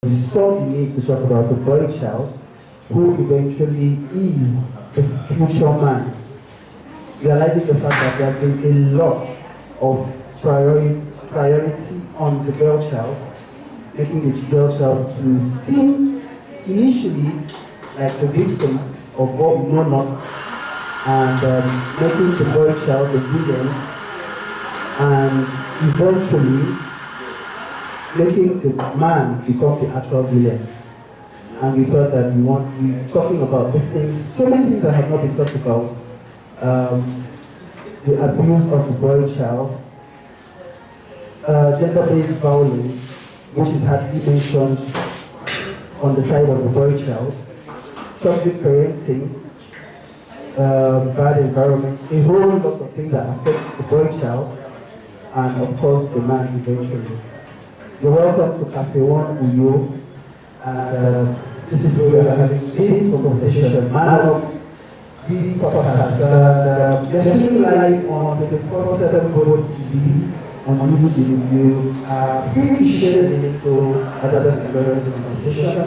We saw the need to talk about the boy child who eventually is the future man, realizing the fact that there has been a lot of priority on the girl child, making the girl child to seem initially like the victim of what we know not, and making the boy child the villain, and eventually making the man become the actual villain. And we thought that we're talking about these things, so many things that have not been talked about. The abuse of the boy child, gender-based violence, which is hardly mentioned on the side of the boy child, toxic parenting, bad environment, a whole lot of things that affect the boy child, and of course the man eventually. You're welcome to Cafe One Uyo, and this is where we're having this conversation. Man up, the podcast. We are streaming live on 24/7 Board TV on YouTube review. Free to share the link to others and members of the conversation.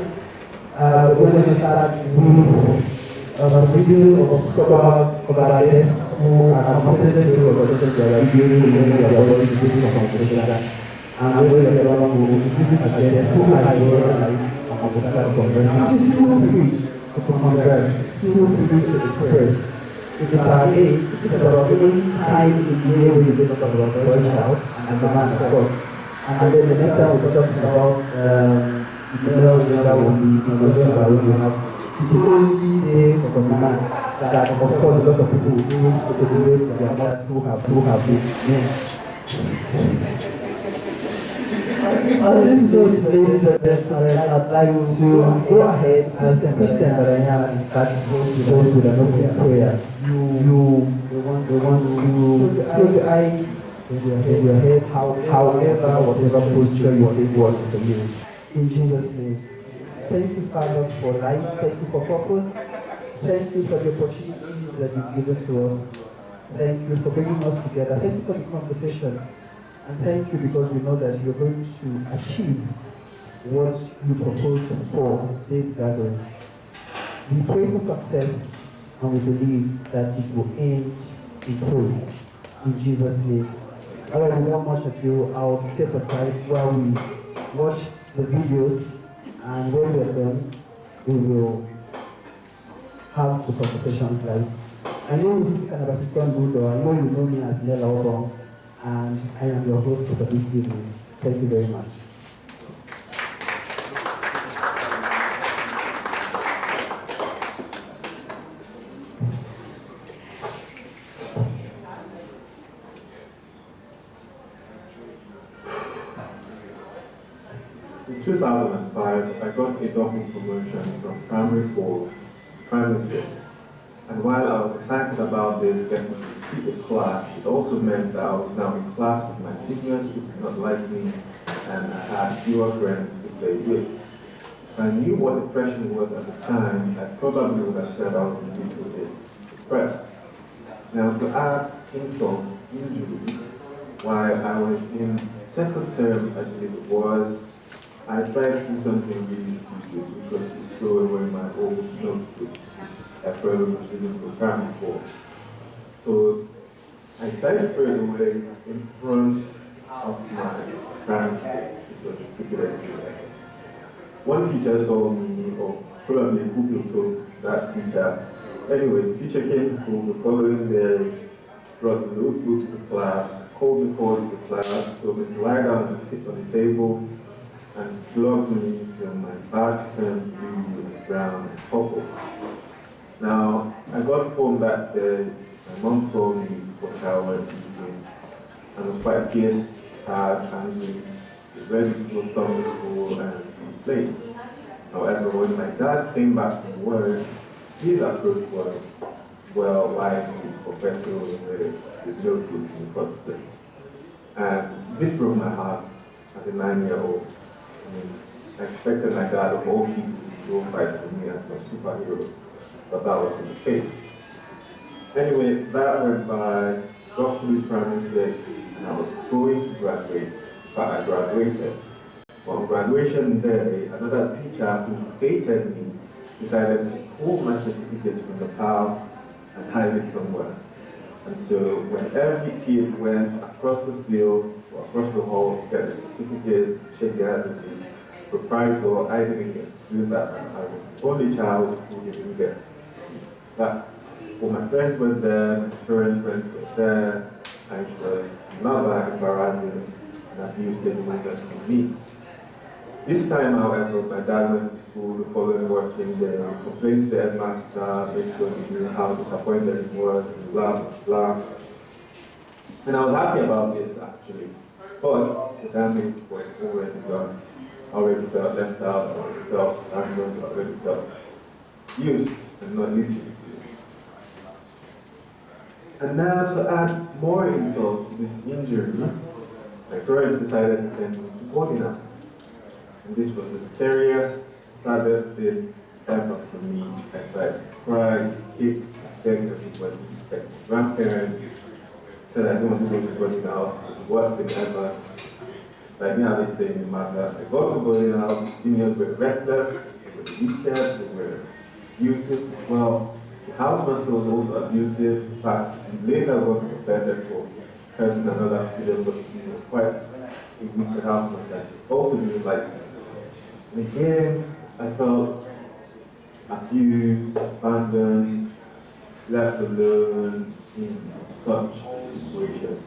We're going to start with a video of Scott Obades, who are competent to represent their video in their body to this conversation. And we're going to introduce a guest who are here live on the start conference. Please feel free to converse, feel free to express. It is our day, this is about giving time in the way we talk about the boy child and the man, of course. And then the next time we'll talk about the male gender will be in November, when we have the only day for the man. That, of course, a lot of people will celebrate their mothers who have been men. On this note, ladies and gentlemen, I'd like to go ahead as the Christian that I am and start with an open prayer. You want to close your eyes, with your head, however, whatever posture you think works for you. In Jesus' name. Thank you, Father, for life. Thank you for purpose. Thank you for the opportunities that you've given to us. Thank you for bringing us together. Thank you for the conversation. And thank you because we know that you're going to achieve what you propose for this gathering. We pray for success and we believe that it will end in praise. In Jesus' name. Alright, without much ado, I'll step aside while we watch the videos, and when we're done, we will have the conversations live. I know this is kind of a son Budo. I know you know me as Nela Obong, and I am your host for this evening. Thank you very much. In 2005, I got a double promotion from primary 4 to primary 6. And while I was excited about this, getting to speak in class, it also meant that I was now in class with my seniors who did not like me, and I had fewer friends to play with. If I knew what depression was at the time, I probably would have said I was a little bit depressed. Now, to add insult, injury, while I was in second term, I believe it was, I tried to do something really stupid because to throw away my old notebook. I probably was using for primary 4. So I decided to throw it away in front of my primary school. It was the stupidest thing ever. One teacher saw me, or probably Google told that teacher. Anyway, the teacher came to school the following day, brought the notebooks to class, called me forward to the class, told me to lie down on the table, and flogged me till my back turned blue, brown, and purple. Now, I got home that day, my mom saw me for shower and eating, and was quite pissed, sad, angry, ready to go storm the school and see plays. However, when my dad came back from work, his approach was, well, why do you professional with no good in the first place? And this broke my heart as a 9-year-old. I mean, I expected my dad of all people to go fight for me as my superhero, but that wasn't the case. Anyway, that went by, got through primary 6, and I was going to graduate, but I graduated. On graduation day, another teacher who hated me decided to pull my certificate from the pile and hide it somewhere. And so when every kid went across the field or across the hall to get their certificates, shake their hand with me, reprisal, I didn't get to do that. And I was the only child who didn't get that. Well, my friends were there, my parents' friends were there, and it was another embarrassing and abusive moment for me. This time, however, my dad went to school the following working day, complained to the headmaster, basically knew how disappointed he was, and blah, blah, blah. And I was happy about this, actually. But the damage was already done. I already felt left out, I already felt abandoned, I already felt used and not listened to. And now, to add more insult to this injury, my parents decided to send me to boarding house. And this was the scariest, saddest thing ever for me. I tried to cry, kick, begged everybody, begged my grandparents, said I don't want to go to boarding house, it was the worst thing ever. Like now they say in the matter, I got to boarding house, the seniors were reckless, they were wicked, they were abusive as well. The housemaster was also abusive. In fact, he later got suspended for hurting another student, but he was quite a wicked housemaster. He also didn't like me. And again, I felt abused, abandoned, left alone in such a situation.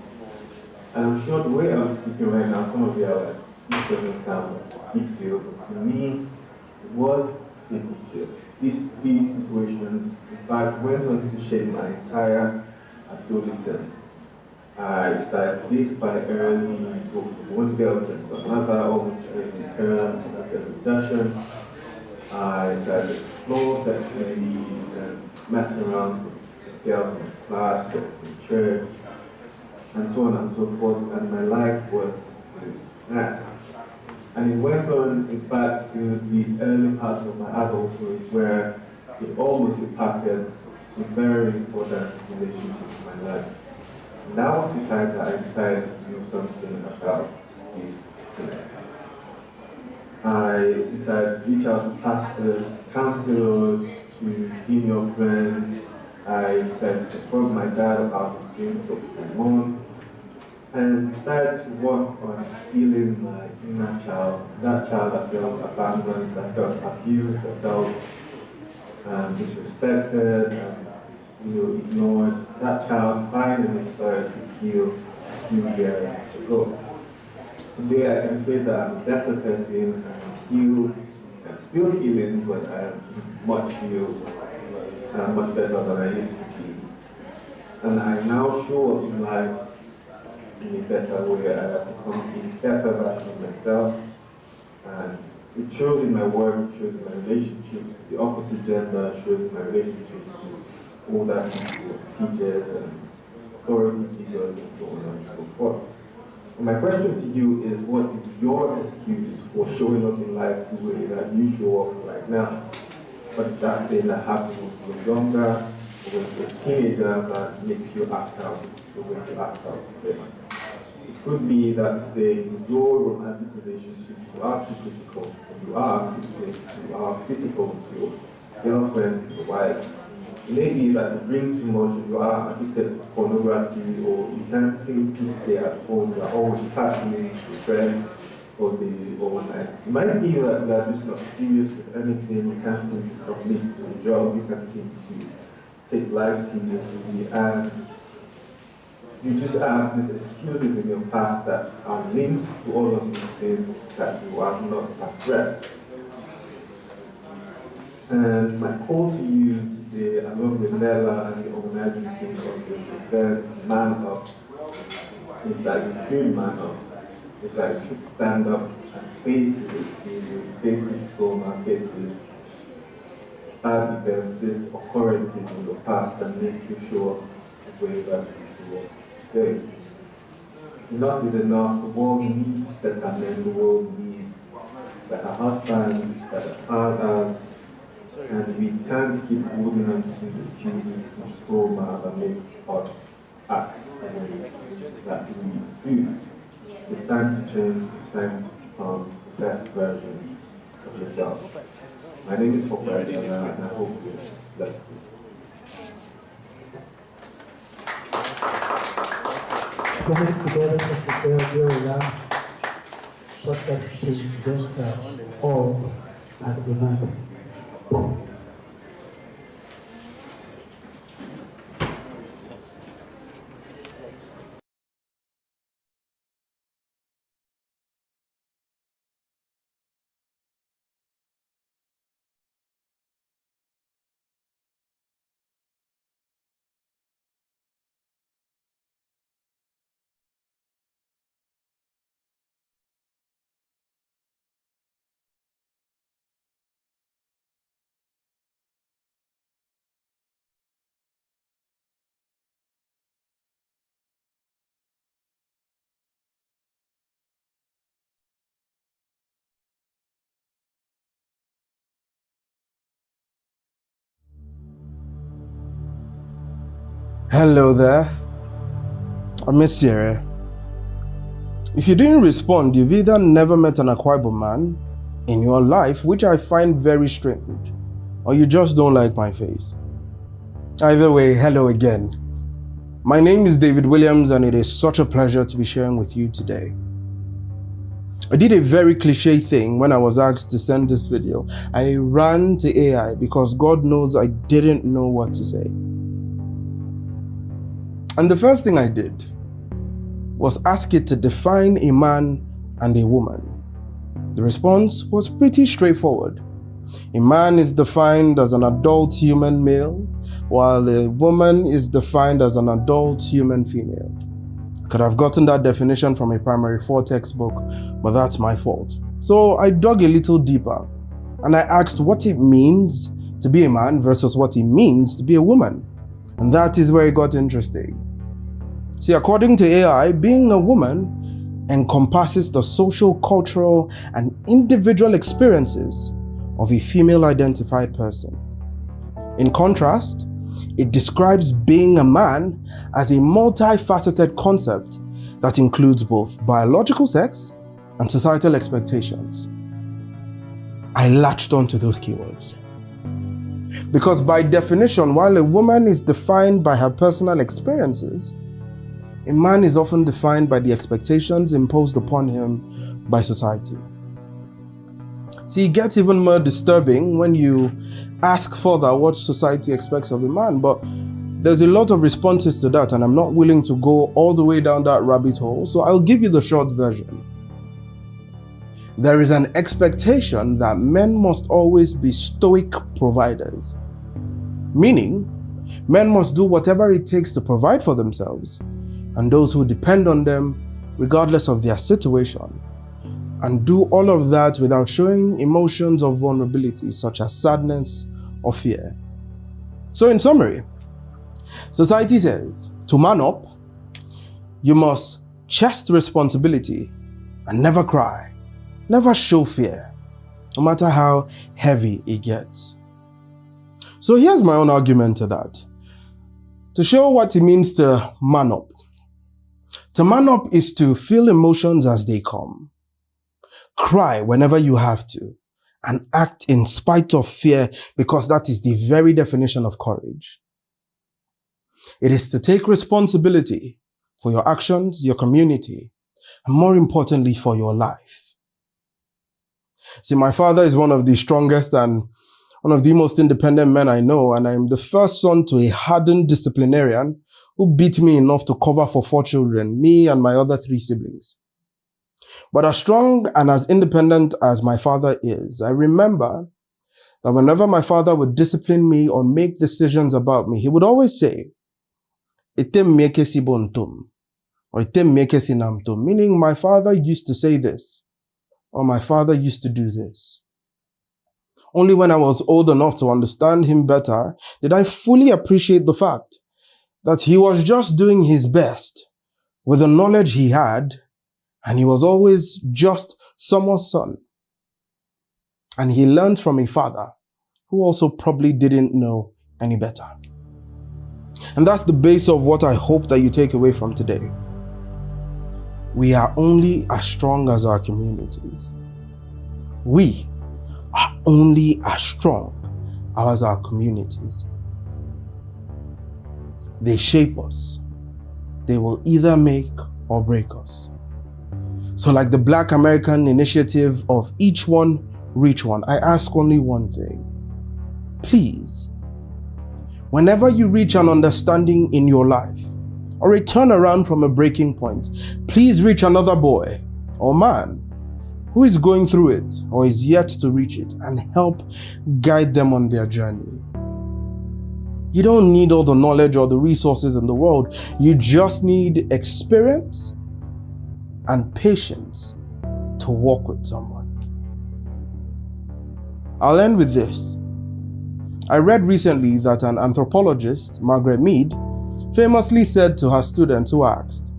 And I'm sure the way I'm speaking right now, some of you are like, this doesn't sound like a big deal, but to me, it was a big deal. These three situations, in fact, went on to shape my entire adolescence. I started dating by early, go from one girlfriend to another, almost every term, every session. I started to explore sexually and mess around with girls in class, girls in church, and so on and so forth, and my life was a mess. And it went on, in fact, to the early parts of my adulthood where it almost impacted some very important relationships in my life. And that was the time that I decided to do something about these things. I decided to reach out to pastors, counselors, to senior friends. I decided to confront my dad about his things of my own, and started to work on healing my inner child, that child that felt abandoned, that felt abused, that felt disrespected, and ignored. That child finally started to heal a few years ago. Today I can say that I'm a better person, I'm healed, I'm still healing, but I'm much healed, and I'm much better than I used to be. And I now show up in life in a better way. I have become a better version of myself, and it shows in my work, it shows in my relationships to the opposite gender, it shows in my relationships to older people, teachers and authority figures and so on and so forth. And my question to you is, what is your excuse for showing up in life the way that you show up right now? What is that thing that happened when you were younger or when you were a teenager that makes you act out the way you act out today? It could be that today in your romantic relationship you are too physical, you are abusive, you are physical with your girlfriend, your wife. It may be that you drink too much, you are addicted to pornography, or you can't seem to stay at home, you are always partying with your friends all day, all night. It might be that you are just not serious with anything, you can't seem to commit to a job, you can't seem to take life seriously, and you just have these excuses in your past that are linked to all of these things that you have not addressed. And my call to you today, along with Nela and the organizing team of this event, Man Up, is that you should man up, is that you should stand up and face these experiences, face this trauma, face this bad events, this occurrences in your past that make you show up the way that you show up today. Enough is enough. The world needs better men, the world needs better husbands, better fathers, and we can't keep holding on to these excuses, this trauma that make us act the way that we do. It's time to change, it's time to become best version of yourself. My name is Fokwe, and I hope this bless you. Comments together to prepare your life, podcast presents all as a man. Hello there, I'm missaurainternational. If you didn't respond, you've either never met an Akwa man in your life, which I find very strange, or you just don't like my face. Either way, hello again. My name is David Williams, and it is such a pleasure to be sharing with you today. I did a very cliche thing when I was asked to send this video. I ran to AI because God knows I didn't know what to say. And the first thing I did was ask it to define a man and a woman. The response was pretty straightforward. A man is defined as an adult human male, while a woman is defined as an adult human female. I could have gotten that definition from a primary 4 textbook, but that's my fault. So I dug a little deeper, and I asked what it means to be a man versus what it means to be a woman. And that is where it got interesting. See, according to AI, being a woman encompasses the social, cultural, and individual experiences of a female-identified person. In contrast, it describes being a man as a multifaceted concept that includes both biological sex and societal expectations. I latched onto those keywords. Because by definition, while a woman is defined by her personal experiences, a man is often defined by the expectations imposed upon him by society. See, it gets even more disturbing when you ask further what society expects of a man, but there's a lot of responses to that, and I'm not willing to go all the way down that rabbit hole, so I'll give you the short version. There is an expectation that men must always be stoic providers, meaning men must do whatever it takes to provide for themselves and those who depend on them, regardless of their situation, and do all of that without showing emotions of vulnerability such as sadness or fear. So in summary, society says, to man up, you must chest responsibility and never cry, never show fear, no matter how heavy it gets. So here's my own argument to that. To show what it means to man up. To man up is to feel emotions as they come, cry whenever you have to, and act in spite of fear, because that is the very definition of courage. It is to take responsibility for your actions, your community, and more importantly, for your life. See, my father is one of the strongest and one of the most independent men I know, and I am the first son to a hardened disciplinarian who beat me enough to cover for 4 children, me and my other 3 siblings. But as strong and as independent as my father is, I remember that whenever my father would discipline me or make decisions about me, he would always say, "Item meke si bontum," or "Item meke si namtum," meaning my father used to say this, or my father used to do this. Only when I was old enough to understand him better did I fully appreciate the fact that he was just doing his best with the knowledge he had, and he was always just someone's son. And he learned from a father who also probably didn't know any better. And that's the base of what I hope that you take away from today. We are only as strong as our communities. We are only as strong as our communities. They shape us. They will either make or break us. So like the Black American initiative of each one, reach one, I ask only one thing. Please, whenever you reach an understanding in your life or a turnaround from a breaking point, please reach another boy or man who is going through it or is yet to reach it and help guide them on their journey. You don't need all the knowledge or the resources in the world. You just need experience and patience to walk with someone. I'll end with this. I read recently that an anthropologist, Margaret Mead, famously said to her students who asked,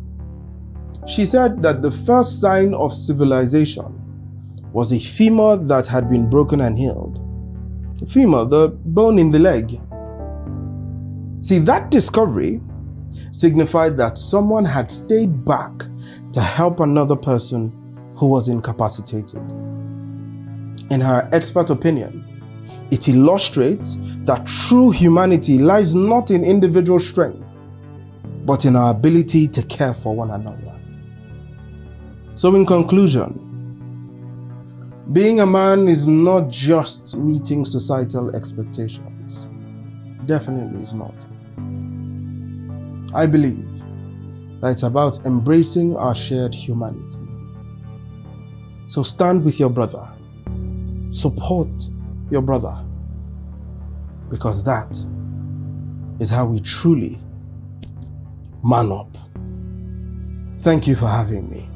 she said that the first sign of civilization was a femur that had been broken and healed. The femur, the bone in the leg. See, that discovery signified that someone had stayed back to help another person who was incapacitated. In her expert opinion, it illustrates that true humanity lies not in individual strength, but in our ability to care for one another. So in conclusion, being a man is not just meeting societal expectations. Definitely is not. I believe that it's about embracing our shared humanity. So stand with your brother. Support your brother. Because that is how we truly man up. Thank you for having me.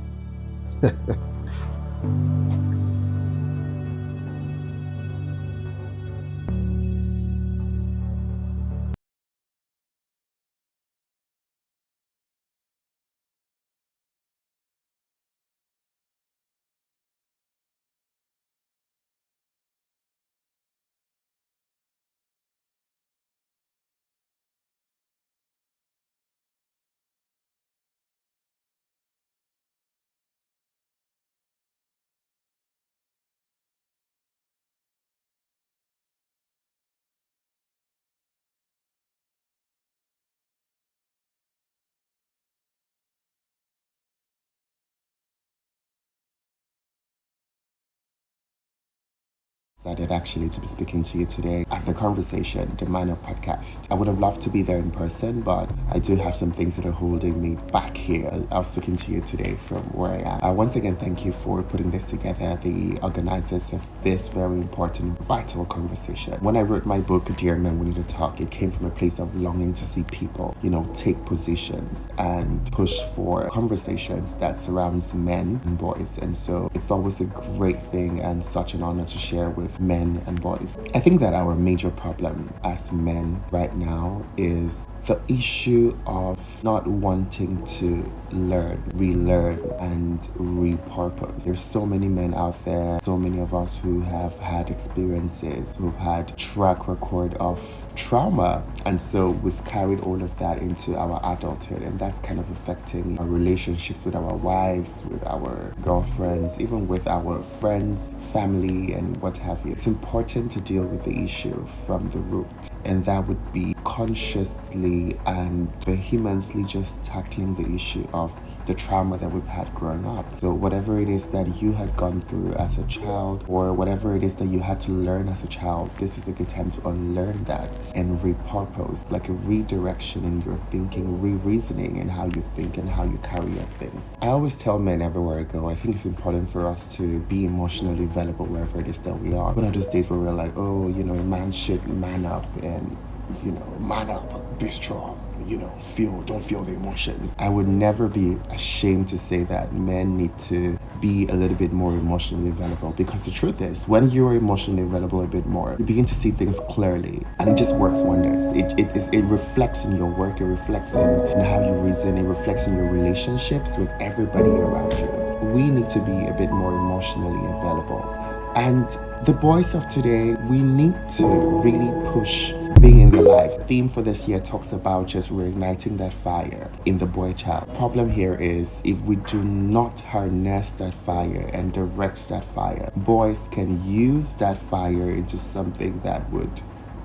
Excited actually to be speaking to you today at the Conversation, the Minor Podcast. I would have loved to be there in person, but I do have some things that are holding me back here. I was speaking to you today from where I am. Once again, thank you for putting this together, the organizers of this very important, vital conversation. When I wrote my book, Dear Men, We Need to Talk, it came from a place of longing to see people, take positions and push for conversations that surrounds men and boys. And so it's always a great thing and such an honor to share with men and boys. I think that our major problem as men right now is the issue of not wanting to learn, relearn, and repurpose. There's so many men out there, so many of us who have had experiences, who've had track record of trauma, and so we've carried all of that into our adulthood, and that's kind of affecting our relationships with our wives, with our girlfriends, even with our friends, family, and what have you. It's important to deal with the issue from the root, and that would be consciously and vehemently just tackling the issue of the trauma that we've had growing up. So whatever it is that you had gone through as a child, or whatever it is that you had to learn as a child, this is a good time to unlearn that and repurpose, like a redirection in your thinking, re-reasoning in how you think and how you carry out things. I always tell men everywhere I go, I think it's important for us to be emotionally available wherever it is that we are. One of those days where we're like, a man should man up and man up, be strong, don't feel the emotions. I would never be ashamed to say that men need to be a little bit more emotionally available, because the truth is, when you're emotionally available a bit more, you begin to see things clearly, and it just works wonders. It reflects in your work, it reflects in how you reason, it reflects in your relationships with everybody around you. We need to be a bit more emotionally available. And the boys of today, we need to really push being in their lives. The theme for this year talks about just reigniting that fire in the boy child. Problem here is if we do not harness that fire and direct that fire, boys can use that fire into something that would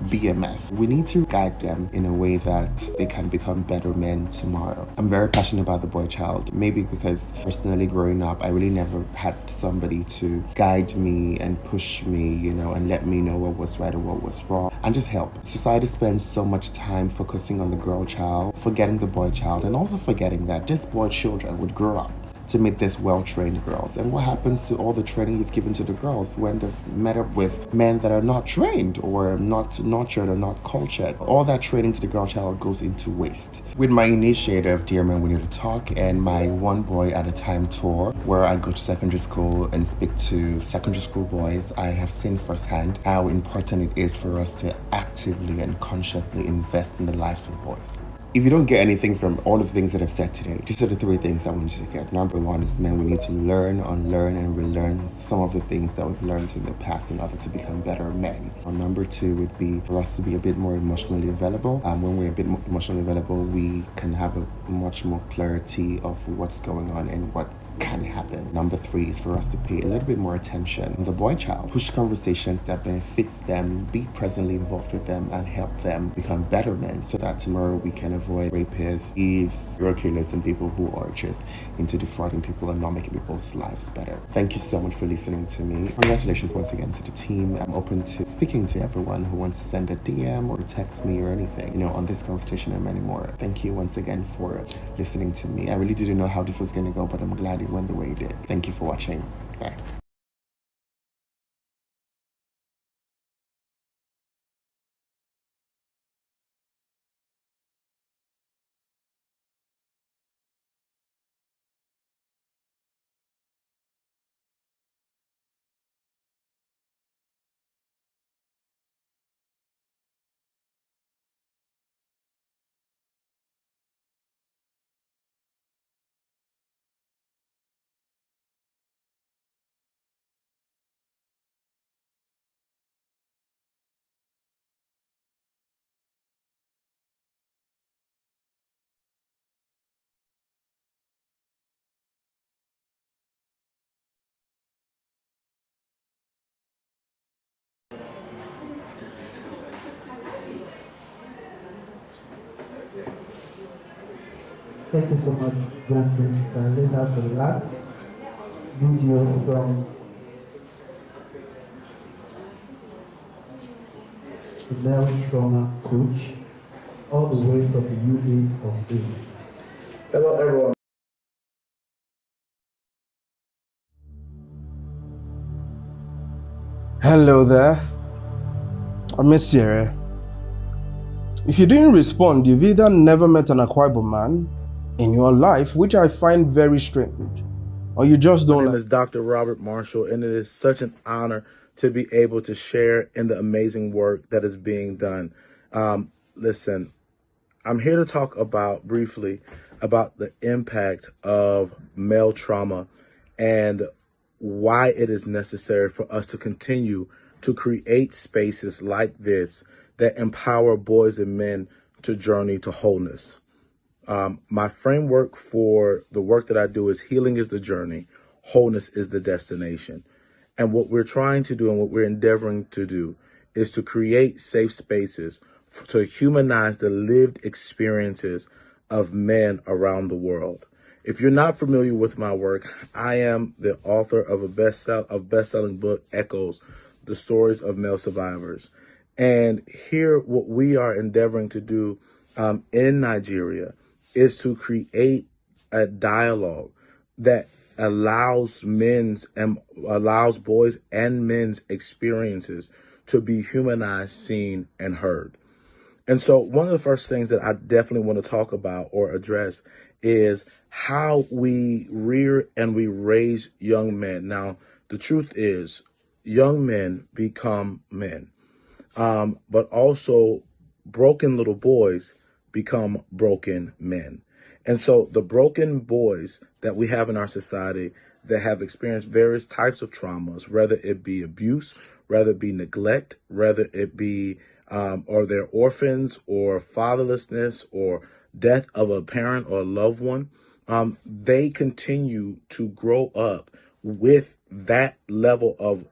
be a mess. We need to guide them in a way that they can become better men tomorrow. I'm very passionate about the boy child, maybe because personally growing up, I really never had somebody to guide me and push me, and let me know what was right or what was wrong, and just help. Society spends so much time focusing on the girl child, forgetting the boy child, and also forgetting that just boy children would grow up to meet these well-trained girls. And what happens to all the training you've given to the girls when they've met up with men that are not trained or not nurtured or not cultured? All that training to the girl child goes into waste. With my initiative, Dear Men We Need to Talk, and my One Boy at a Time tour, where I go to secondary school and speak to secondary school boys, I have seen firsthand how important it is for us to actively and consciously invest in the lives of boys. If you don't get anything from all of the things that I've said today, these are the three things I want you to get. Number one is, we need to learn, unlearn, and relearn some of the things that we've learned in the past in order to become better men. Number two would be for us to be a bit more emotionally available. When we're a bit more emotionally available, we can have a much more clarity of what's going on and what can happen. Number three is for us to pay a little bit more attention on the boy child, push conversations that benefits them, be presently involved with them, and help them become better men, so that tomorrow we can avoid rapists, thieves, serial killers, and people who are just into defrauding people and not making people's lives better. Thank you so much for listening to me. Congratulations once again to the team. I'm open to speaking to everyone who wants to send a DM or text me or anything, on this conversation and many more. Thank you once again for listening to me. I really didn't know how this was going to go, but I'm glad it went the way it did. Thank you for watching. Bye. Thank you so much, Grand Principal. Let's have the last video from the male trauma coach, all the way from the UAs of A. Hello, everyone. Hello there. I'm Miss Sierra. If you didn't respond, you've either never met an Akwa man in your life, which I find very strange, or you just don't. My name is Dr. Robert Marshall, and it is such an honor to be able to share in the amazing work that is being done. Listen, I'm here to talk briefly about the impact of male trauma and why it is necessary for us to continue to create spaces like this that empower boys and men to journey to wholeness. My framework for the work that I do is healing is the journey, wholeness is the destination. And what we're trying to do and what we're endeavoring to do is to create safe spaces to humanize the lived experiences of men around the world. If you're not familiar with my work, I am the author of a best-selling book, Echoes, The Stories of Male Survivors. And here, what we are endeavoring to do in Nigeria is to create a dialogue that allows boys and men's experiences to be humanized, seen, and heard. And so one of the first things that I definitely want to talk about or address is how we rear and we raise young men. Now, the truth is, young men become men. But also broken little boys become broken men. And so the broken boys that we have in our society that have experienced various types of traumas, whether it be abuse, whether it be neglect, whether it be or they're orphans or fatherlessness or death of a parent or a loved one, they continue to grow up with that level of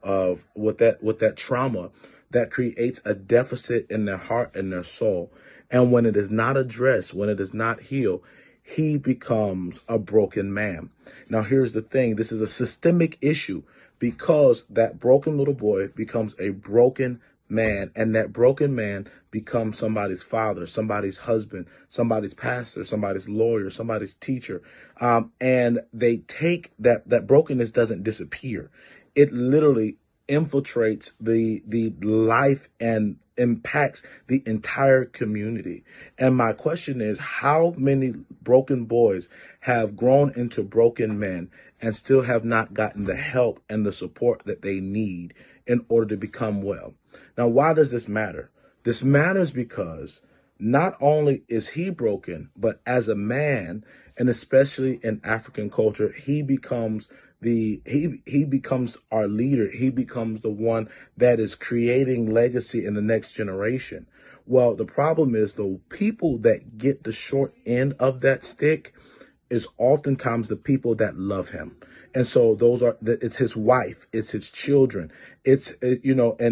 with that trauma that creates a deficit in their heart and their soul. And when it is not addressed, when it is not healed, he becomes a broken man. Now, here's the thing. This is a systemic issue because that broken little boy becomes a broken man, and that broken man becomes somebody's father, somebody's husband, somebody's pastor, somebody's lawyer, somebody's teacher. And they take that brokenness doesn't disappear. It literally infiltrates the life and impacts the entire community. And my question is, how many broken boys have grown into broken men and still have not gotten the help and the support that they need in order to become well? Now, why does this matter? This matters because not only is he broken, but as a man, and especially in African culture, he becomes he becomes our leader. He becomes the one that is creating legacy in the next generation. Well, the problem is the people that get the short end of that stick is oftentimes the people that love him. And so it's his wife, it's his children, and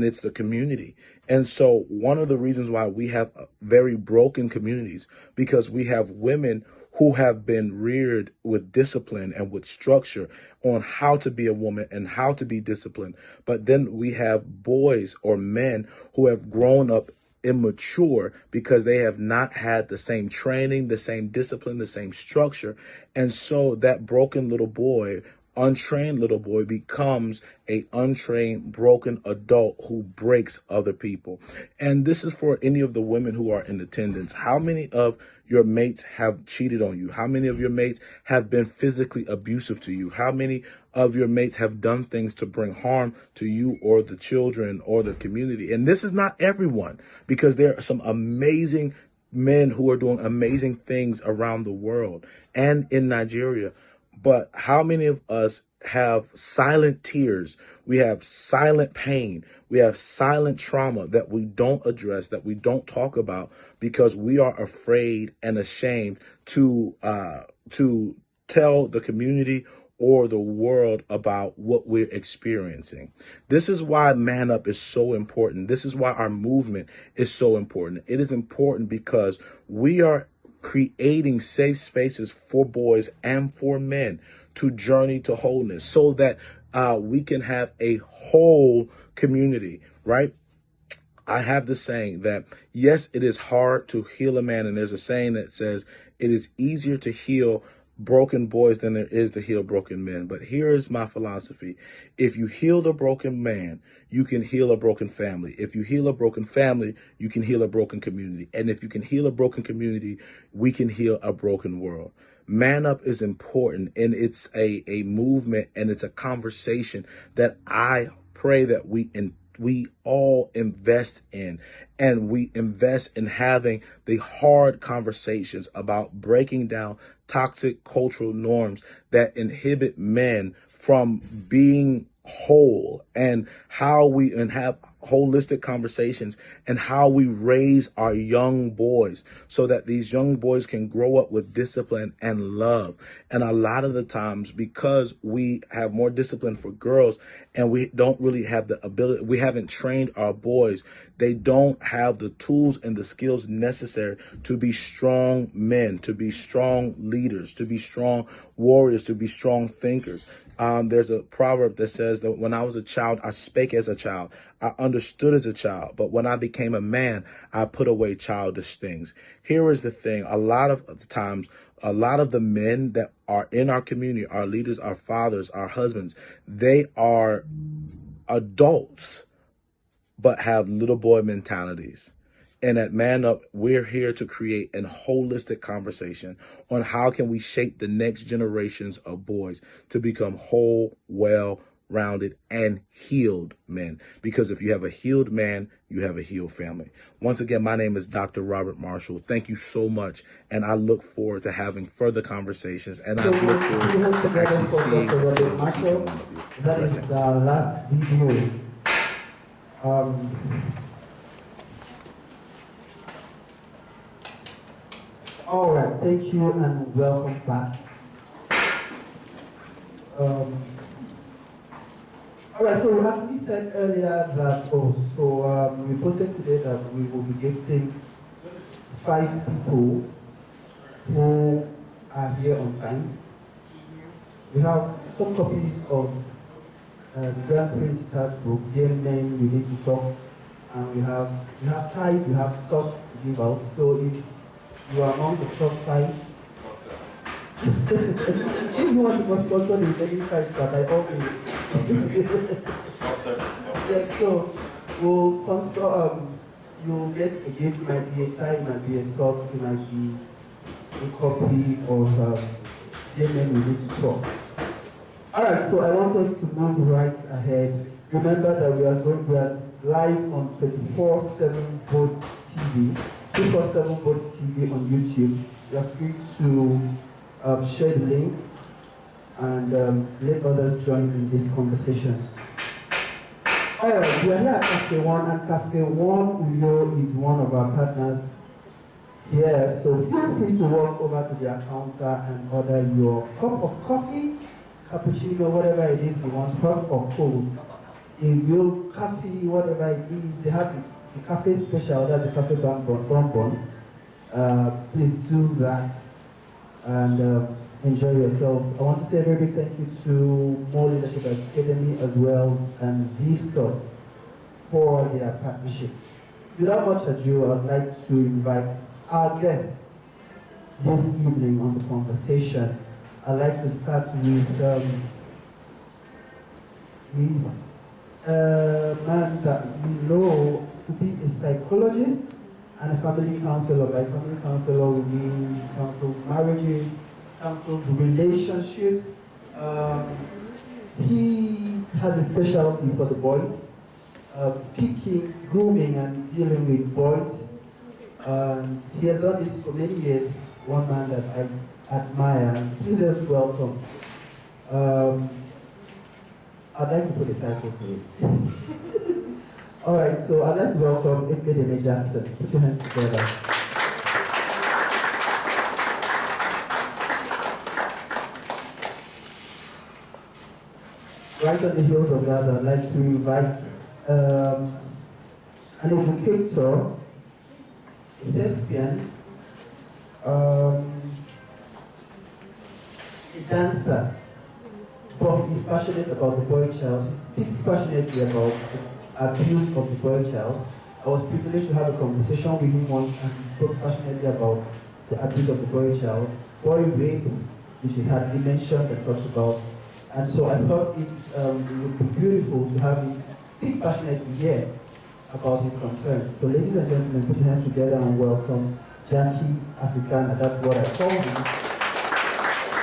it's the community. And so one of the reasons why we have very broken communities, because we have women who have been reared with discipline and with structure on how to be a woman and how to be disciplined. But then we have boys or men who have grown up immature because they have not had the same training, the same discipline, the same structure. And so that broken little boy, untrained little boy, becomes a untrained, broken adult who breaks other people. And this is for any of the women who are in attendance. How many of your mates have cheated on you? How many of your mates have been physically abusive to you? How many of your mates have done things to bring harm to you or the children or the community? And this is not everyone, because there are some amazing men who are doing amazing things around the world and in Nigeria. But how many of us have silent tears? We have silent pain. We have silent trauma that we don't address, that we don't talk about, because we are afraid and ashamed to tell the community or the world about what we're experiencing. This is why Man Up is so important. This is why our movement is so important. It is important because we are creating safe spaces for boys and for men to journey to wholeness, so that we can have a whole community, right? I have the saying that, yes, it is hard to heal a man. And there's a saying that says it is easier to heal broken boys than there is to heal broken men. But here is my philosophy. If you heal the broken man, you can heal a broken family. If you heal a broken family, you can heal a broken community. And if you can heal a broken community, we can heal a broken world. Man Up is important, and it's a movement, and it's a conversation that I pray that we all invest in, and we invest in having the hard conversations about breaking down toxic cultural norms that inhibit men from being whole, and have holistic conversations and how we raise our young boys so that these young boys can grow up with discipline and love. And a lot of the times, because we have more discipline for girls and we don't really have the ability, we haven't trained our boys, they don't have the tools and the skills necessary to be strong men, to be strong leaders, to be strong warriors, to be strong thinkers. There's a proverb that says that when I was a child, I spake as a child. I understood as a child. But when I became a man, I put away childish things. Here is the thing. A lot of the times, a lot of the men that are in our community, our leaders, our fathers, our husbands, they are adults, but have little boy mentalities. And at Man Up, we're here to create a holistic conversation on how can we shape the next generations of boys to become whole, well-rounded, and healed men. Because if you have a healed man, you have a healed family. Once again, my name is Dr. Robert Marshall. Thank you so much. And I look forward to having further conversations. And I look forward to actually seeing and sitting with each one of you. That is the last video. All right, thank you and welcome back. Um, all right, so we actually said earlier that, we posted today that we will be gifting 5 people who are here on time. We have some copies of the Grand Prince Guitar's book, Dear Men, We Need to Talk, and we have ties, we have socks to give out. So if you are among the top 5, if you want to sponsor the Begging Five Star, by all means. Yes, so we'll sponsor, you'll get a gift, it might be a tie, it might be a sock, it might be a copy of Dear Men, We Need to Talk. Alright, so I want us to move right ahead. Remember that we are live on 24/7 Votes TV, 24/7 Votes TV on YouTube. You are free to share the link and let others join in this conversation. Alright, we are here at Cafe One, and Cafe One Uyo is one of our partners here, so feel free to walk over to their counter and order your cup of coffee, cappuccino, whatever it is you want, hot or cold. A real coffee, whatever it is, they have the cafe special, that's the cafe bonbon. Please do that and enjoy yourself. I want to say a very big thank you to More Leadership Academy as well and Vistos for their partnership. Without much ado, I'd like to invite our guest this evening on the conversation. I'd like to start with a man that we know to be a psychologist and a family counselor. By family counselor, we mean counsels marriages, counsels relationships. He has a specialty for the boys, speaking, grooming, and dealing with boys. He has done this for many years. One man that I admire. Please just welcome. I'd like to put a title to it. All right, so I'd like to welcome Ekpedeme Jackson. Put your hands together. Right on the heels of that, I'd like to invite an educator, a thespian, a dancer, but he's passionate about the boy child. He speaks passionately about the abuse of the boy child. I was privileged to have a conversation with him once, and he spoke passionately about the abuse of the boy child, boy rape, which he had mentioned and talked about. And so I thought it would be beautiful to have him speak passionately here about his concerns. So ladies and gentlemen, put your hands together and welcome Jackie Africana. That's what I call him.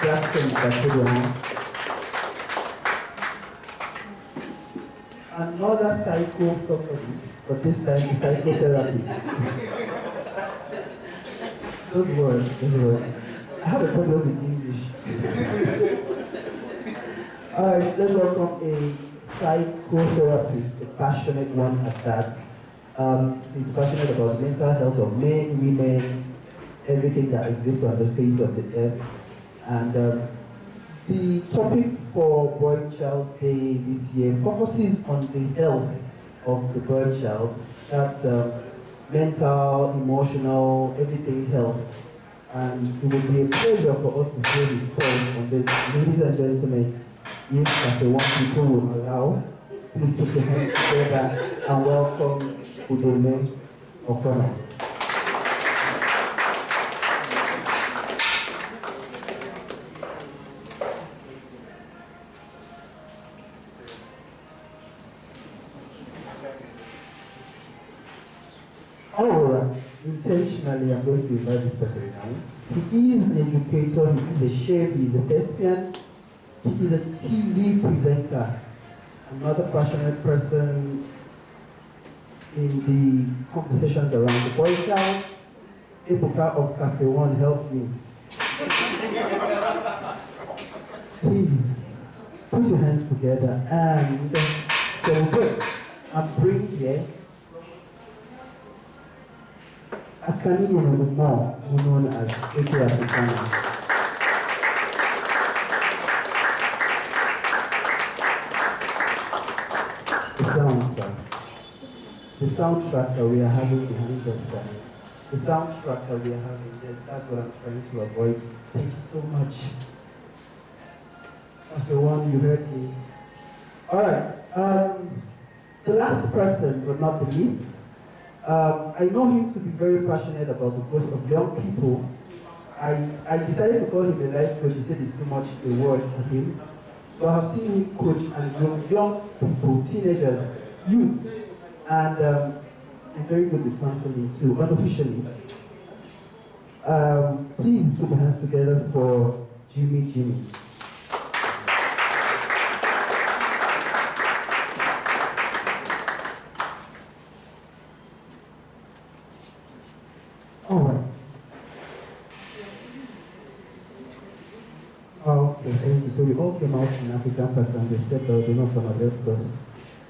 Jackson. Another psycho somebody, but this time psychotherapist. Those words. I have a problem with English. Alright, let's welcome a psychotherapist, a passionate one at that. He's passionate about the mental health of men, women, everything that exists on the face of the earth. And the topic for Boy Child Day this year focuses on the health of the boy child. That's mental, emotional, everything health. And it will be a pleasure for us to hear his thoughts on this. Ladies and gentlemen, if Cafe One people will allow, please put your hands together and welcome Udeme Okona. Alright, intentionally I'm going to invite this person now. He is an educator, he is a chef, he is a thespian, he is a TV presenter, another passionate person in the conversations around the boy child. Ebuka of Cafe One, help me. Please, put your hands together and celebrate and bring here Akani Yenumo, known as Eke Africana. The soundtrack. The soundtrack that we are having behind us, the soundtrack that we are having, yes, that's what I'm trying to avoid. Thank you so much. After one, you heard me. Alright, the last person, but not the least, I know him to be very passionate about the growth of young people. I decided to call him a life coach. He said it's too much a word for him. But I've seen him coach and young people, teenagers, youths, and he's very good with counseling too, unofficially. Please put your hands together for Jimmy. All right. Okay, thank you. So we all came out in African past and they said that they're not going to let us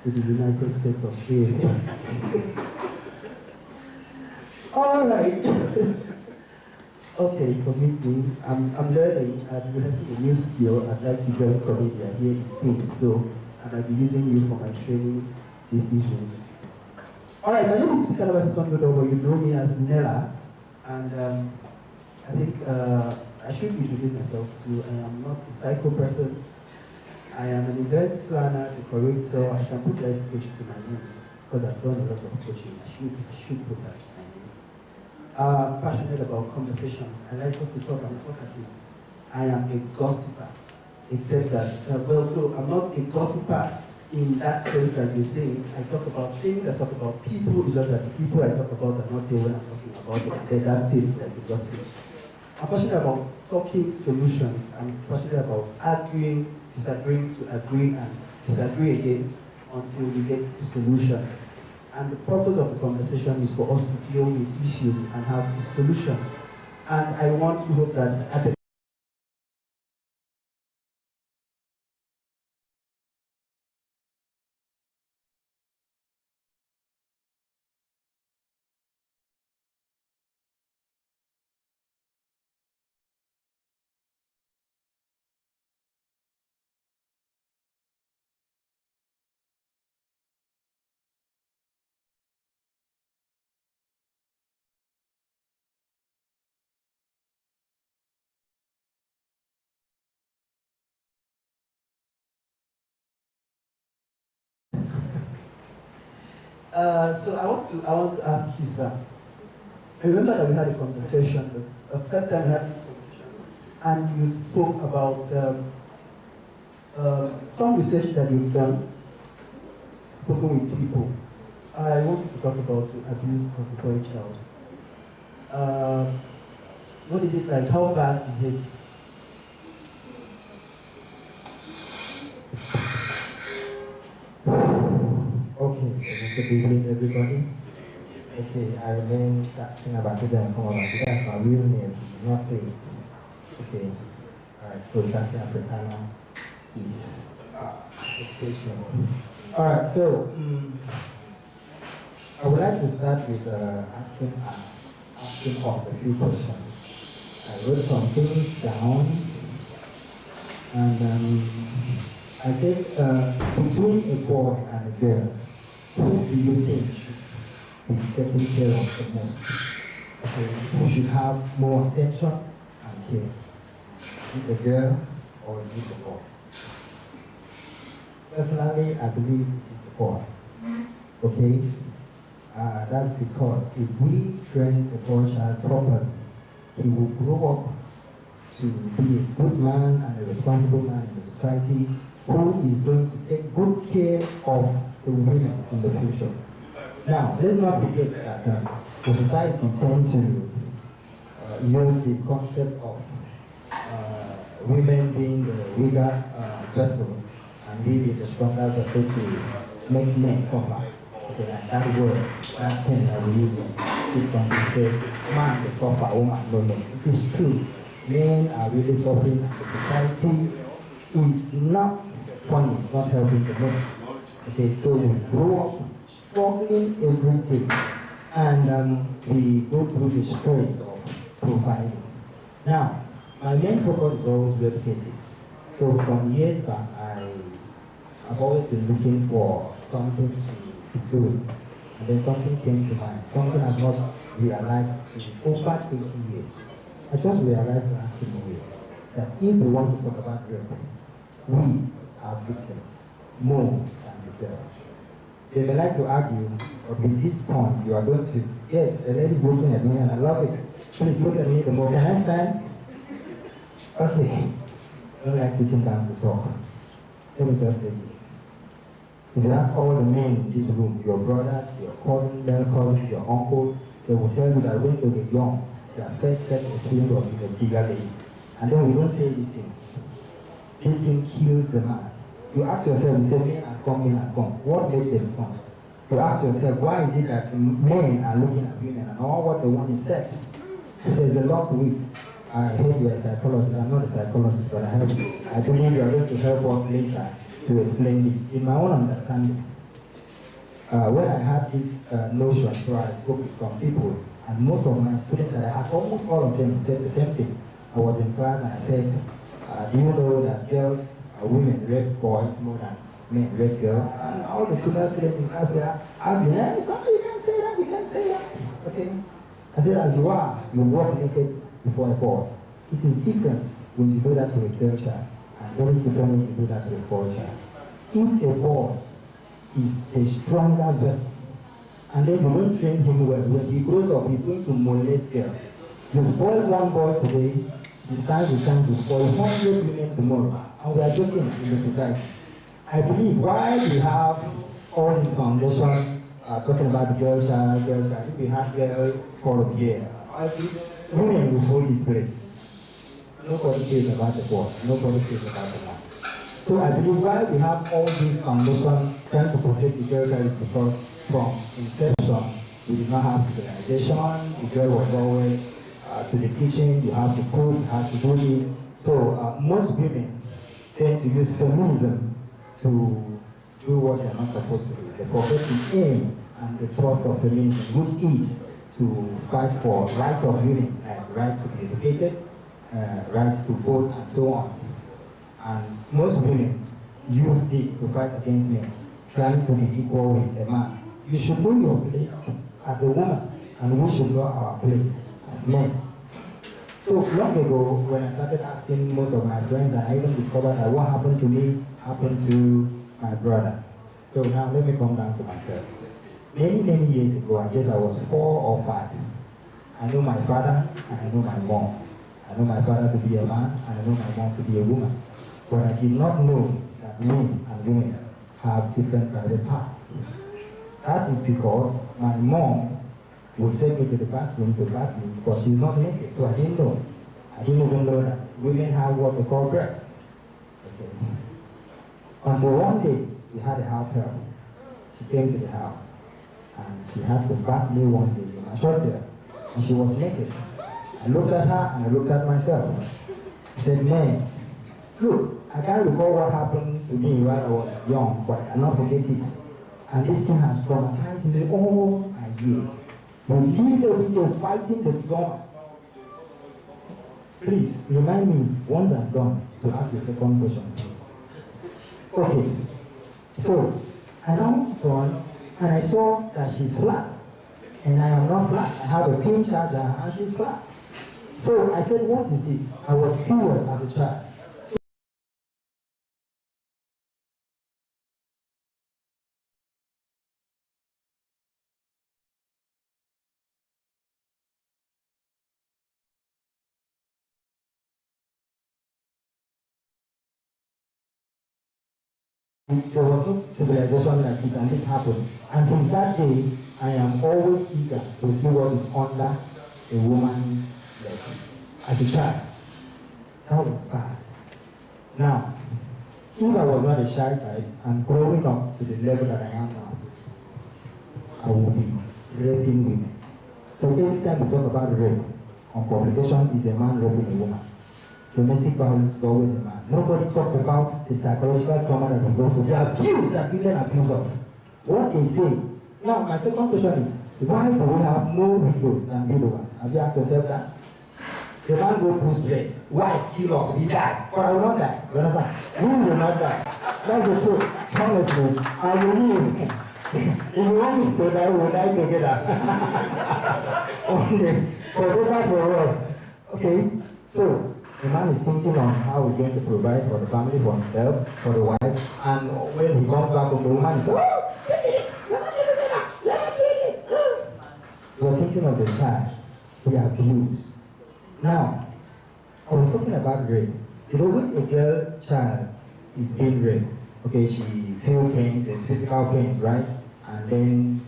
to the United States of A. All right. Okay, forgive me. I'm learning and rehearsing a new skill. I'd like to join Comedia here in Peace, so I might be using you for my training this evening. All right, my name is Tikalawa Sondodo, you know me as Nela, and I think I should introduce myself too. I am not a psycho person. I am an event planner, decorator. I can put life coach to my name because I've done a lot of coaching. I should put that to my name. Passionate about conversations. I like what to talk. I'm talkative. I am a gossiper, except that, so I'm not a gossiper in that sense that you think. I talk about things, I talk about people. It's just that the people I talk about are not there when I'm talking about them. That's it, like the gossip. I'm passionate about talking solutions. I'm passionate about arguing, disagreeing to agree, and disagree again until we get a solution. And the purpose of the conversation is for us to deal with issues and have a solution. And I want to hope that at the so I want to ask you, sir. I remember that we had a conversation, the first time we had this conversation, and you spoke about some research that you've done, spoken with people. I wanted to talk about the abuse of the boy child. What is it like? How bad is it? Okay, good evening, everybody. Okay, I remain that singer Batida and come about. That's my real name. Not say. Okay. Alright, so Dr. Africana is stage name. Alright, so I would like to start with asking us a few questions. I wrote some things down, and I said, between a boy and a girl, who do you think should be taken care of the most? Okay, who should have more attention and care? Is it the girl or is it the boy? Personally, I believe it is the boy. Okay? That's because if we train the boy child properly, he will grow up to be a good man and a responsible man in the society who is going to take good care of the women in the future. Now, let's not forget that the society tends to use the concept of women being the weaker vessel and we be the stronger vessel to make men suffer. Okay, and that word, that term that we use this one, we say, man is suffer, woman no no. It is true. Men are really suffering and the society is not funny, it's not helping the men. Okay, so we grow up struggling every day. and we go through the stress of providing. Now, my main focus is always rape cases. So some years back, I've always been looking for something to do. And then something came to mind, something I've not realized in over 20 years. I just realized last 20 years that if we want to talk about rape, we are victims more than the girls. They may like to argue, but with this point, you are going to, yes, a lady's looking at me and I love it. Please look at me the more. Can I stand? Okay. I don't like sitting down to talk. Let me just say this. If you ask all the men in this room, your brothers, your cousins, their cousins, your uncles, they will tell you that when they were young, their first sex experience was with a bigger lady. And then we don't say these things. This thing kills the man. You ask yourself, you say, men has come, men has come. What made them come? You ask yourself, why is it that men are looking at women and all what they want is sex? There's a lot to it. I heard you're a psychologist. I'm not a psychologist, but I believe you're going to help us later to explain this. In my own understanding, when I had this notion, so I spoke with some people, and most of my students that I asked, almost all of them said the same thing. I was in class and I said, do you know that women rape boys more than men rape girls? And all the female students in class were arguing, you can't say that, you can't say that. Okay? I said, as you are, you walk naked before a boy. It is different when you do that to a girl child, and very different when you do that to a boy child. If a boy is a stronger vessel, and then you don't train him well, when he grows up, he's going to molest girls. You spoil one boy today, it's time to spoil 100 women tomorrow. And we are joking in the society. I believe why we have all this foundation talking about the girl child, if we had girl for a year, women will hold this place. Nobody cares about the boy, nobody cares about the man. So I believe why we have all this foundation trying to protect the girl child is because from inception, we did not have civilization, the girl was always to the kitchen, you have to cook, you have to do this. So most women tend to use feminism to do what they are not supposed to do. They forget the aim and the thrust of feminism, which is to fight for rights of women, like right to be educated, rights to vote, and so on. And most women use this to fight against men, trying to be equal with a man. You should know your place as a woman, and we should know our place as men. So long ago, when I started asking most of my friends, I even discovered that what happened to me happened to my brothers. So now let me come down to myself. Many years ago, I guess I was 4 or 5. I know my father and I know my mom. I know my father to be a man and I know my mom to be a woman. But I did not know that men and women have different private parts. That is because my mom would take me to the bathroom to bath me because she's not naked, so I didn't know. I didn't even know that women have what they call breasts. Okay. Until one day, we had a house help. She came to the house and she had to bath me one day in my short there. And she was naked. I looked at her and I looked at myself. I said, man, look, I can't recall what happened to me while I was young, but I cannot forget this. And this thing has traumatized me all my years. We live every day fighting the trauma. Please, remind me, once I'm done, to ask the second question, please. Okay, so I now turned and I saw that she's flat. And I am not flat. I have a pin charger and she's flat. So I said, what is this? I was curious as a child. There was no civilization like this, and this happened. And since that day, I am always eager to see what is under a woman's leg. As a child, that was bad. Now, if I was not a shy type and growing up to the level that I am now, I would be raping women. So every time we talk about rape, on publication is a man raping a woman. Domestic violence is always a man. Nobody talks about the psychological trauma that we go through, the abuse that women abuse us. What they say. Now, my second question is, Why do we have more widows than widowers? Have you asked yourself that? The man go through stress. Wife kill us, we die. But I will not die. You understand? We will not die. That's the truth. Honestly, I believe. If you want me to die, we'll die together. Okay. Forever for us. Okay. So, the man is thinking on how he's going to provide for the family, for himself, for the wife, and when he comes back home, the woman is, oh, get this, you're not doing that, you're not doing it. You're thinking of the child, the abuse. Now, I was talking about rape. You know, when a girl child is being raped, okay, she feels pain, there's physical pains, right? And then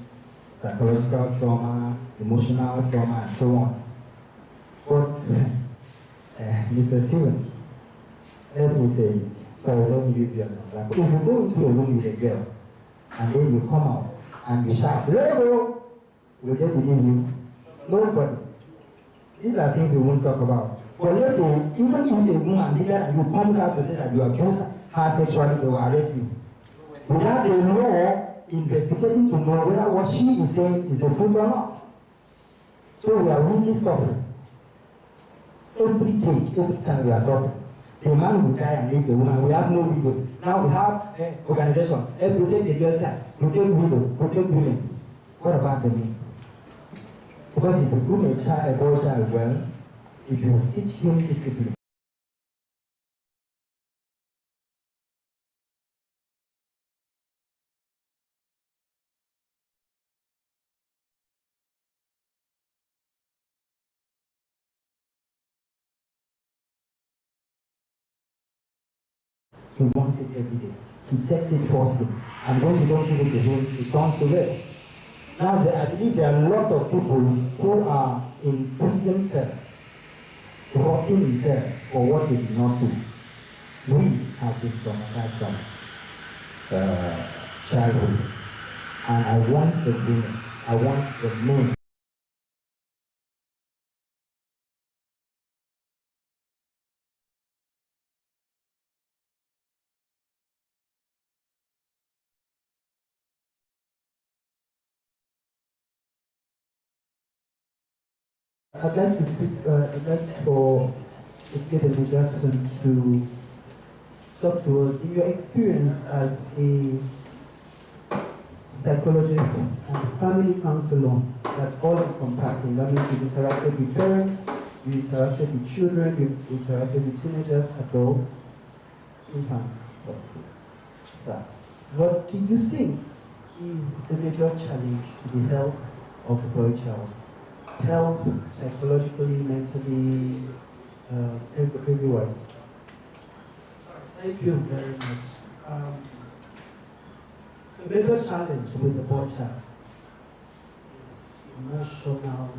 psychological trauma, emotional trauma, and so on. But Mr. Steven, let me say, sorry, let me use you as an example. If you go into a room with a girl, and then you come out, and you shout, "Rebel!" will they believe you? Nobody. These are things we won't talk about. But let's say, even if a woman bigger than you comes out to say that you abuse her sexually, they will arrest you. Without the law investigating to know whether what she is saying is the truth or not. So we are really suffering. Every day, every time we are suffering. The man will die and leave the woman. We have no widows. Now we have organization. Protect the girl child, protect widow, protect women. What about the men? Because if you groom a child, a boy child well, if you teach him discipline, he wants it every day. He takes it forcefully. And when you don't give it to him, it turns to rape. Now, I believe there are lots of people who are in prison cell, rotting in cell for what they did not do. We have been traumatized from childhood. And I want the women, I want the men. I'd like to speak, I'd like for David Jackson to talk to us. In your experience as a psychologist and family counselor, that's all encompassing. That means you've interacted with parents, you've interacted with children, you've interacted with teenagers, adults, infants, possibly. So, what do you think is the major challenge to the health of the boy child? Health, psychologically, mentally, everywise. Thank you very much. The major challenge with the boy child is emotional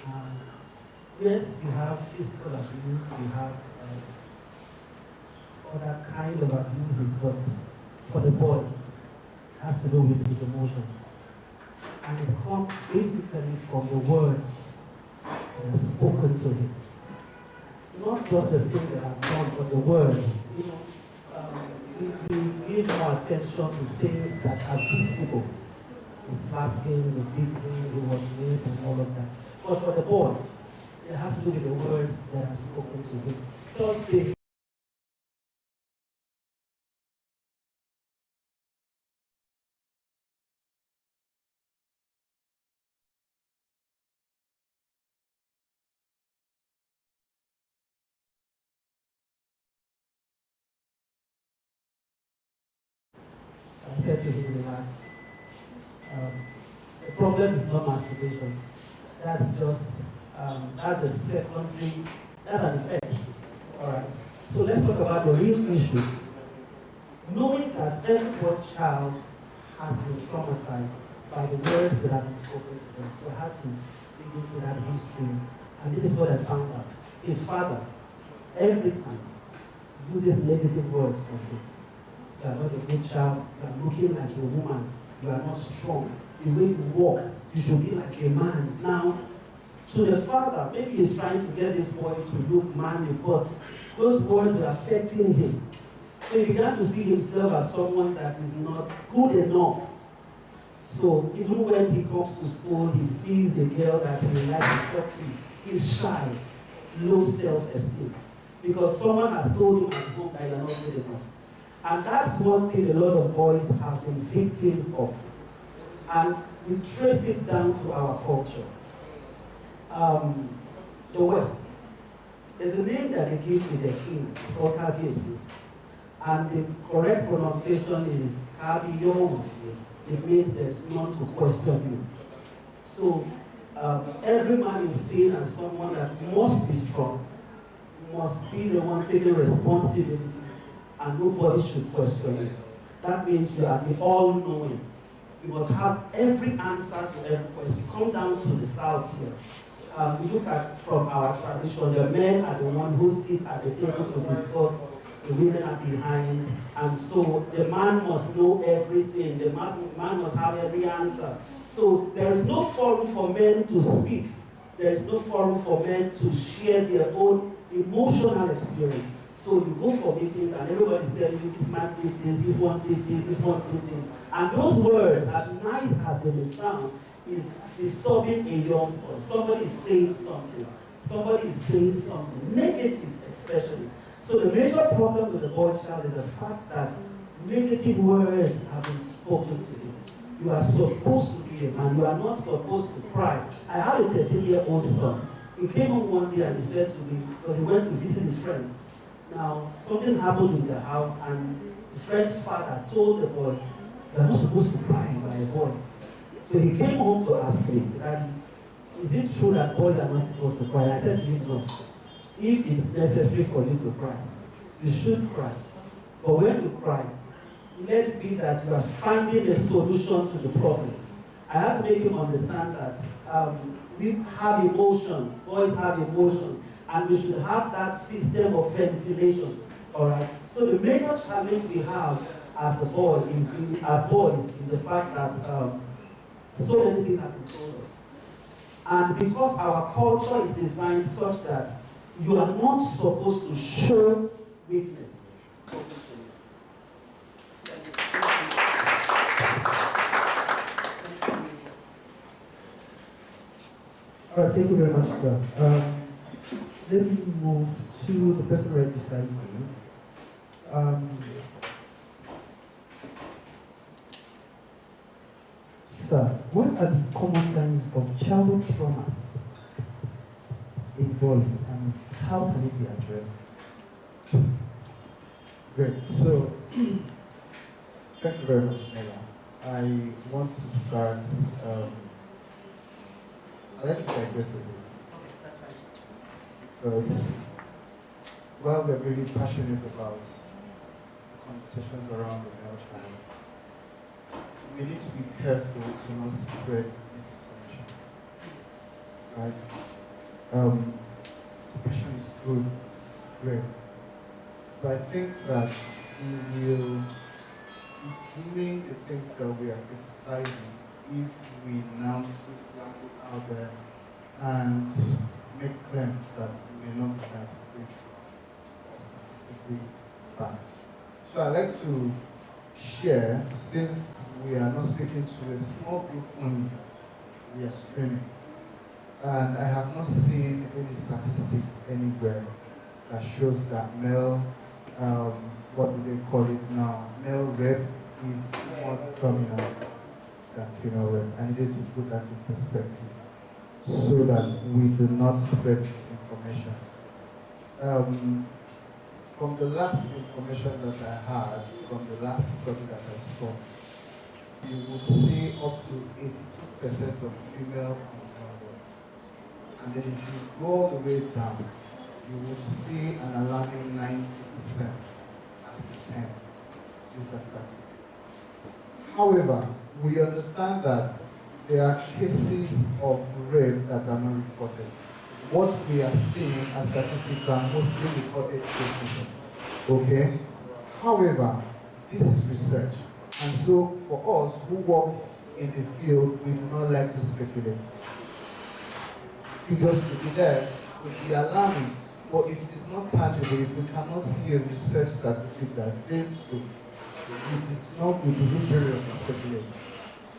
trauma. Yes, you have physical abuse, you have other kind of abuses, but for the boy, it has to do with his emotions. And it comes basically from the words that are spoken to him. Not just the things that are done, but the words. You know, we give more attention to things that are visible. The slapping, the beating, the was raped, and all of that. But for the boy, it has to do with the words that are spoken to him. Just the I said to him, relax. The problem is not masturbation. That's just, that's the secondary, that's an effect. Alright. So let's talk about the real issue. Knowing that every child has been traumatized by the words that have been spoken to them. So I had to dig into that history. And this is what I found out. His father, every time, uses negative words for him. You are not a good child, you are looking like a woman, you are not strong. The way you walk, you should be like a man. Now, to the father, maybe he's trying to get this boy to look manly, but those words were affecting him. So he began to see himself as someone that is not good enough So even when he comes to school, he sees a girl that he likes to talk to, he's shy, low self-esteem. Because someone has told him at home that you're not good enough. And that's one thing a lot of boys have been victims of. And we trace it down to our culture. The West. There's a name that they give to their king, it's called Kabiyesi. And the correct pronunciation is Kabiyesi. It means there's none to question you. So every man is seen as someone that must be strong, must be the one taking responsibility, and nobody should question you. That means you are the all-knowing. You must have every answer to every question. Come down to the south here. We look at from our tradition, the men are the ones who sit at the table to discuss, the women are behind, and so the man must know everything, the man must have every answer. So there is no forum for men to speak, there is no forum for men to share their own emotional experience. So you go for meetings and everybody's telling you, this man did this one did this, this one did this. And those words, as nice as they may sound, is disturbing a young boy. Somebody is saying something, negative especially. So the major problem with the boy child is the fact that negative words have been spoken to him. You are supposed to be a man, you are not supposed to cry. I have a 13-year-old son. He came home one day and he said to me, because he went to visit his friend. Now, something happened in the house and the friend's father told the boy, you are not supposed to cry, you are a boy. So he came home to ask me, Daddy, is it true that boys are not supposed to cry? I said to him, no. If it's necessary for you to cry, you should cry. But when you cry, let it be that you are finding a solution to the problem. I have to make him understand that we have emotions, boys have emotions, and we should have that system of ventilation. All right. So the major challenge we have as the boys is the fact that so many things have been told us, and because our culture is designed such that you are not supposed to show weakness. All right, thank you very much, sir. Let me move to the person right beside me. Sir, what are the common signs of childhood trauma in boys and how can it be addressed? Great. So, thank you very much, Nela. I want to start. I like to be aggressive. Okay, that's fine. Because while we're really passionate about the conversations around the male child, we need to be careful to not spread misinformation. Right? Passion is good, it's great. But I think that we will be doing the things that we are criticizing if we now put blanket out there and make claims that may not be scientifically true or statistically backed. So I'd like to share, since we are not speaking to a small group only, we are streaming. And I have not seen any statistic anywhere that shows that male, what do they call it now? Male rape is more dominant than female rape. I needed to put that in perspective so that we do not spread misinformation. From the last information that I had, from the last study that I saw, you would see up to 82% of female control. And then if you go all the way down, you would see an alarming 90% as we 10. These are statistics. However, we understand that there are cases of rape that are not reported. What we are seeing as statistics are mostly reported cases. Okay? However, this is research. And so for us who work in the field, we do not like to speculate. Figures to be there would be alarming. But if it is not tangible, if we cannot see a research statistic that says so, it is inferior to speculate.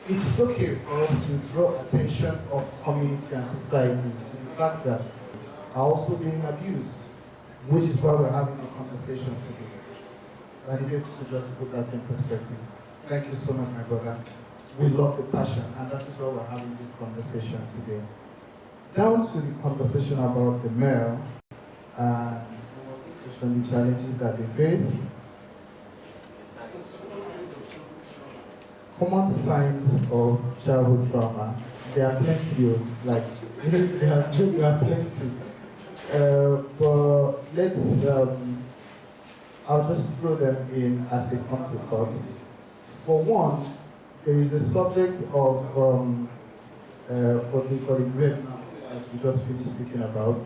it is okay for us to draw attention of community and society to the fact that are also being abused, which is why we're having a conversation today. I needed to just put that in perspective. Thank you so much, my brother. We love the passion, and that is why we're having this conversation today. Down to the conversation about the male and the challenges that they face. Common signs of childhood trauma. There are plenty, there are plenty. But let's, I'll just throw them in as they come to thoughts. For one, there is a subject of what we call it rape now, that we just finished speaking about.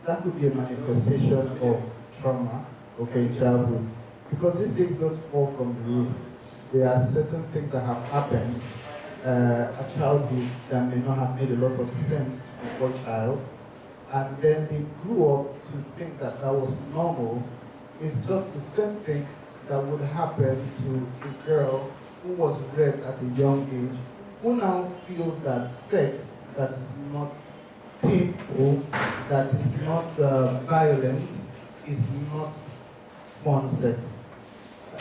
That could be a manifestation of trauma, okay, in childhood. Because these things don't fall from the roof. There are certain things that have happened at childhood that may not have made a lot of sense to the poor child. And then they grew up to think that that was normal. It's just the same thing that would happen to a girl who was raped at a young age, who now feels that sex that is not painful, that is not violent, is not fun sex.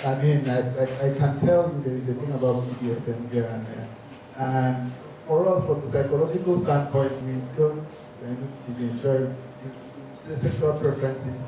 I mean, I can tell you there is a thing about BDSM here and there. And for us, from the psychological standpoint, we don't really enjoy it. The sexual preferences.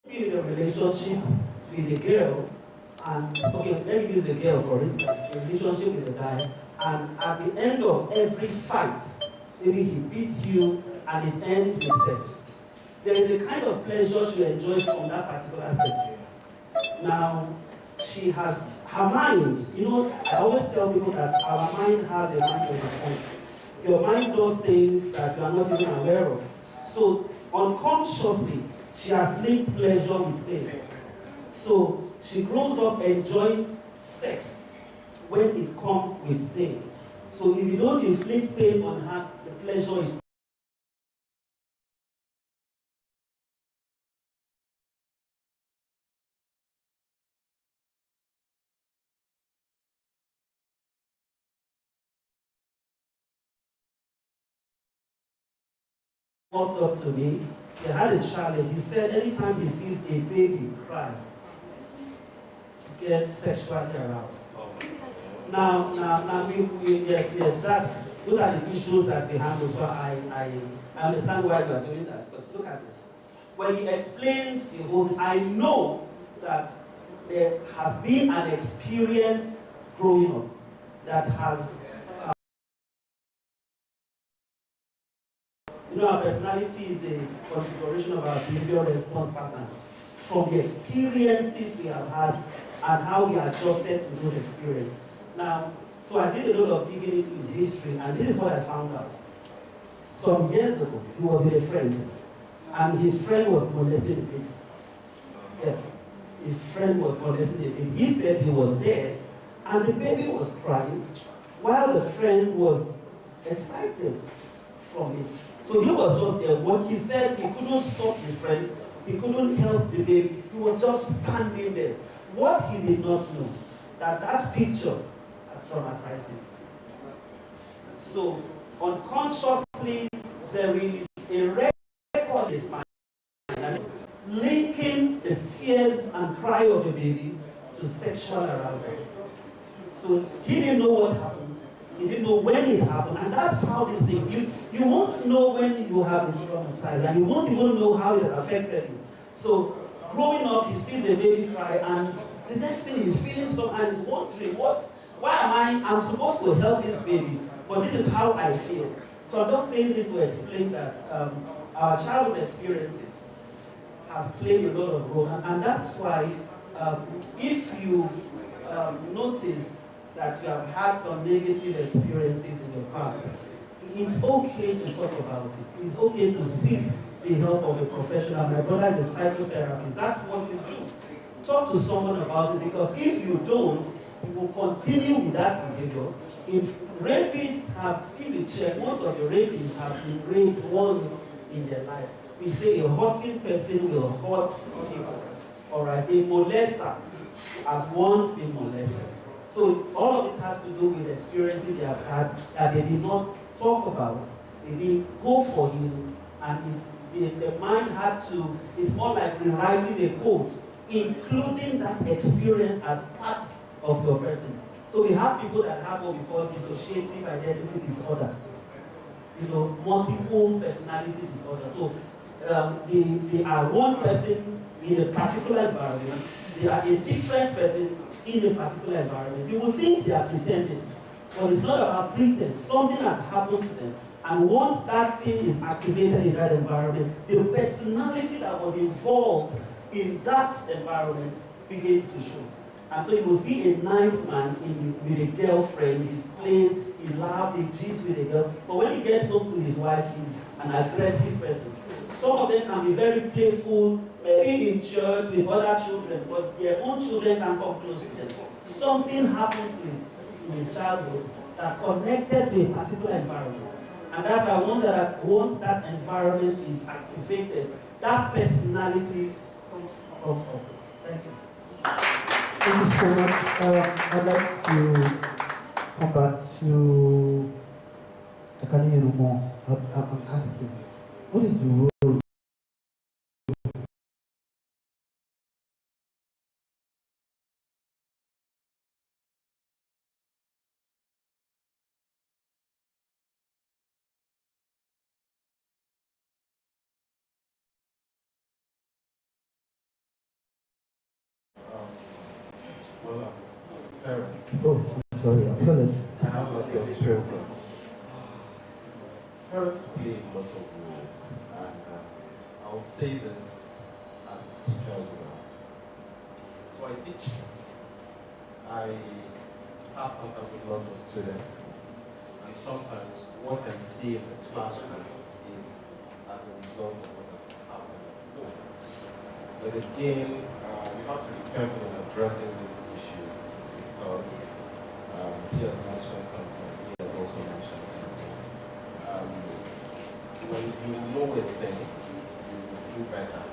Be in a relationship with a girl, and okay, let me use the girl for instance, a relationship with a guy, and at the end of every fight, maybe he beats you and it ends with sex. There is a kind of pleasure she enjoys from that particular sex. Now, she has her mind, I always tell people that our mind has a mind of its own. Your mind does things that you are not even aware of. So, unconsciously, she has linked pleasure with pain. So she grows up enjoying sex when it comes with pain. So if you don't inflict pain on her, the pleasure is walked up to me. He had a challenge. He said anytime he sees a baby cry, he gets sexually aroused. Now, yes, those are the issues that we handle. So I understand why you are doing that. But look at this. When he explained the whole, I know that there has been an experience growing up that has. Our personality is the configuration of our behavioral response pattern from the experiences we have had and how we adjusted to those experiences. Now, so I did a lot of digging into his history, and this is what I found out. Some years ago, he was with a friend, and his friend was molesting the baby. Yeah, his friend was molesting the baby. He said he was there, and the baby was crying, while the friend was excited from it. So he was just there. What he said, he couldn't stop his friend He couldn't help the baby. He was just standing there. What he did not know, that picture had traumatized him. So unconsciously, there is a record in his mind, and it's linking the tears and cry of the baby to sexual arousal. So he didn't know what happened. He didn't know when it happened. And that's how this thing, you won't know when you have been traumatized, and you won't even know how it affected you. So growing up, he sees the baby cry, and the next thing he's feeling some, and he's wondering, why am I'm supposed to help this baby, but this is how I feel. So I'm just saying this to explain that our childhood experiences has played a lot of role, and that's why if you notice that you have had some negative experiences in your past, it's okay to talk about it. It's okay to seek the help of a professional. My brother is a psychotherapist. That's what you do. Talk to someone about it, because if you don't, you will continue with that behavior. If rapists have, if you check, most of the rapists have been raped once in their life. We say a hurting person will hurt people. Alright, a molester has once been molested. So all of it has to do with experiences they have had that they did not talk about. They didn't go for healing, and the mind had to, it's more like rewriting a code, including that experience as part of your person. So we have people that have what we call dissociative identity disorder, multiple personality disorder. So they are one person in a particular environment, they are a different person in a particular environment. You will think they are pretending, but it's not about pretense. Something has happened to them, and once that thing is activated in that environment, the personality that was involved in that environment begins to show. And so you will see a nice man with a girlfriend, he's playing, he laughs, he cheats with a girl, but when he gets home to his wife, he's an aggressive person. Some of them can be very playful, maybe in church with other children, but their own children can come close to them. Something happened to his childhood that connected to a particular environment. And that's why I wonder that once that environment is activated, that personality comes up. Thank you. Thank you so much. I'd like to come back to Akani Yerumo. I'm asking, what is the role? Parent. Oh, sorry, apologies. I have lots of children. Parents play lots of roles, and I'll say this as a teacher as well. So I teach. I have contact with lots of students, and sometimes what I see in the classroom is as a result of what has happened at home. But again, you have to be careful in addressing these issues, because he has mentioned something, he has also mentioned something. When you know a thing, you do better,